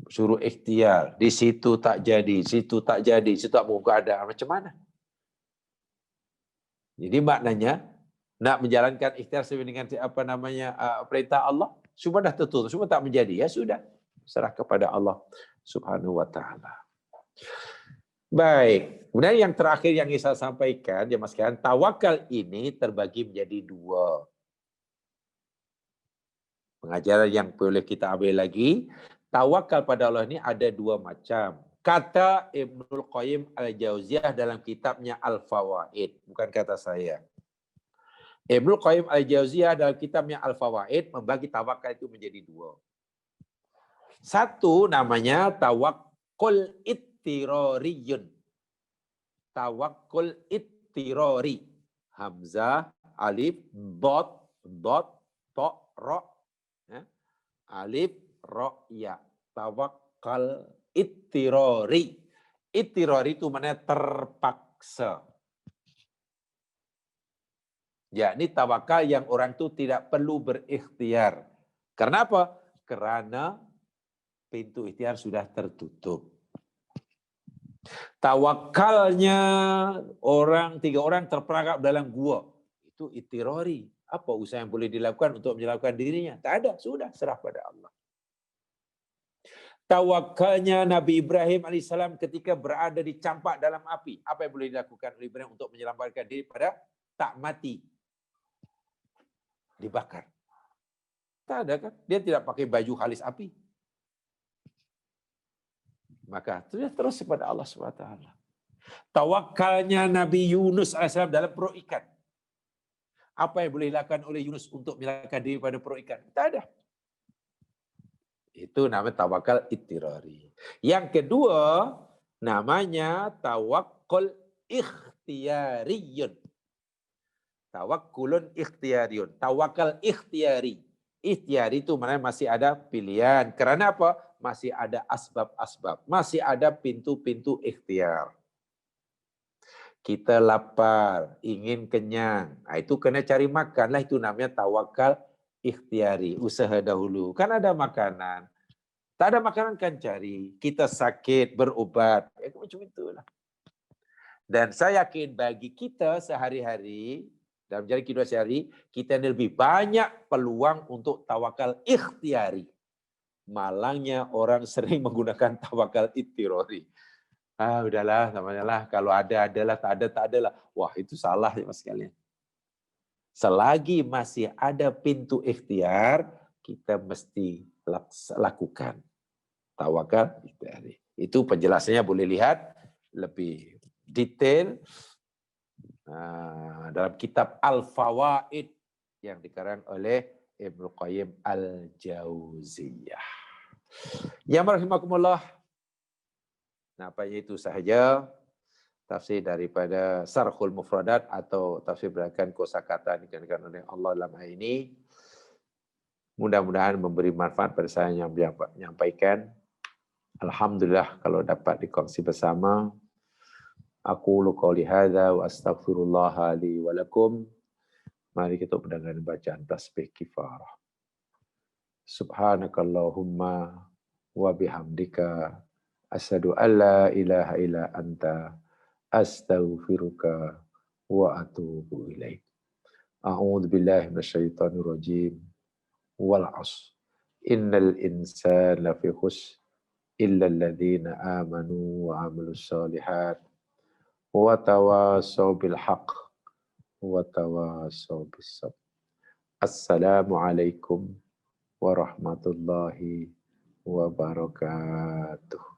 S1: suruh ikhtiar, di situ tak jadi, situ tak jadi, situ tak mau keadaan, macam mana? Jadi maknanya nak menjalankan ikhtiar sesuai dengan perintah Allah, semua dah tertutup, semua tak menjadi, ya sudah, serah kepada Allah Subhanahu wa taala. Baik, kemudian yang terakhir yang saya sampaikan, jemaah sekalian, tawakal ini terbagi menjadi dua. Pengajaran yang boleh kita ambil lagi, tawakal pada Allah ini ada dua macam. Kata Ibnul Qayyim Al-Jauziyah dalam kitabnya Al-Fawaid, bukan kata saya. Ibnul Qayyim Al-Jauziyah dalam kitabnya Al-Fawaid membagi tawakal itu menjadi dua. Satu namanya tawakkul ittirariyun. Tawakkul ittirari. Hamzah, alif, dot, to, ro. Alif, ro, ya. Tawakkal ittirari. Ittirari itu maknanya terpaksa. Yakni tawakal yang orang itu tidak perlu berikhtiar. Karena apa? Karena pintu ikhtiar sudah tertutup. Tawakalnya tiga orang terperangkap dalam gua. Itu ittirari. Apa usaha yang boleh dilakukan untuk menyelamatkan dirinya? Tak ada, sudah serah pada Allah. Tawakalnya Nabi Ibrahim AS ketika berada di campak dalam api. Apa yang boleh dilakukan oleh Ibrahim untuk menyelamatkan diri pada tak mati? Dibakar. Tak ada kan? Dia tidak pakai baju halis api. Maka terus kepada Allah SWT. Tawakalnya Nabi Yunus AS dalam perut ikan. Apa yang boleh dilakukan oleh Yunus untuk menyelamatkan diri pada perut ikan? Tak ada. Itu namanya tawakal ittirari. Yang kedua namanya tawakkul ikhtiyariyun. Tawakkulun ikhtiyariyun. Tawakal ikhtiyari. Ikhtiyari itu maknanya masih ada pilihan. Karena apa? Masih ada asbab-asbab. Masih ada pintu-pintu ikhtiar. Kita lapar, ingin kenyang. Nah, itu kena cari makan lah. Itu namanya tawakal ikhtiyari. Usaha dahulu. Kan ada makanan. Tak ada makanan kan cari. Kita sakit, berobat. Ya, macam itulah. Dan saya yakin bagi kita sehari-hari, dalam jalan kehidupan sehari, kita lebih banyak peluang untuk tawakal ikhtiyari. Malangnya orang sering menggunakan tawakal ittirari. Udahlah, namanya lah. Kalau ada, adalah. Tak ada, tak adalah. Wah, itu salah ya mas sekalian. Selagi masih ada pintu ikhtiar, kita mesti lakukan. Tawakal ikhtiyari. Itu penjelasannya boleh lihat lebih detail dalam kitab Al-Fawaid yang dikarang oleh Ibnu Qayyim Al-Jauziyah. Ya rahimakumullah. Nampaknya itu sahaja tafsir daripada Sarhul Mufradat atau tafsir berdasarkan kosakata yang dikatakan oleh Allah dalam ayat ini. Mudah-mudahan memberi manfaat pada saya yang menyampaikan. Alhamdulillah kalau dapat dikongsi bersama. Aqulu qouli hadza wa astaghfirullah li wa lakum. Mari kita mendengar bacaan tasbih kifarah. Subhanakallahumma wa bihamdika asyhadu an la ilaha illa anta astaghfiruka wa atubu ilaik. A'udzu billahi minasyaitonir rajim. Wal 'ashr. Innal insana lafi khusr illa alladzina amanu wa 'amilus shalihat wa tawassaw bil haqq wa tawassaw bis sabr. Assalamualaikum warahmatullahi wabarakatuh.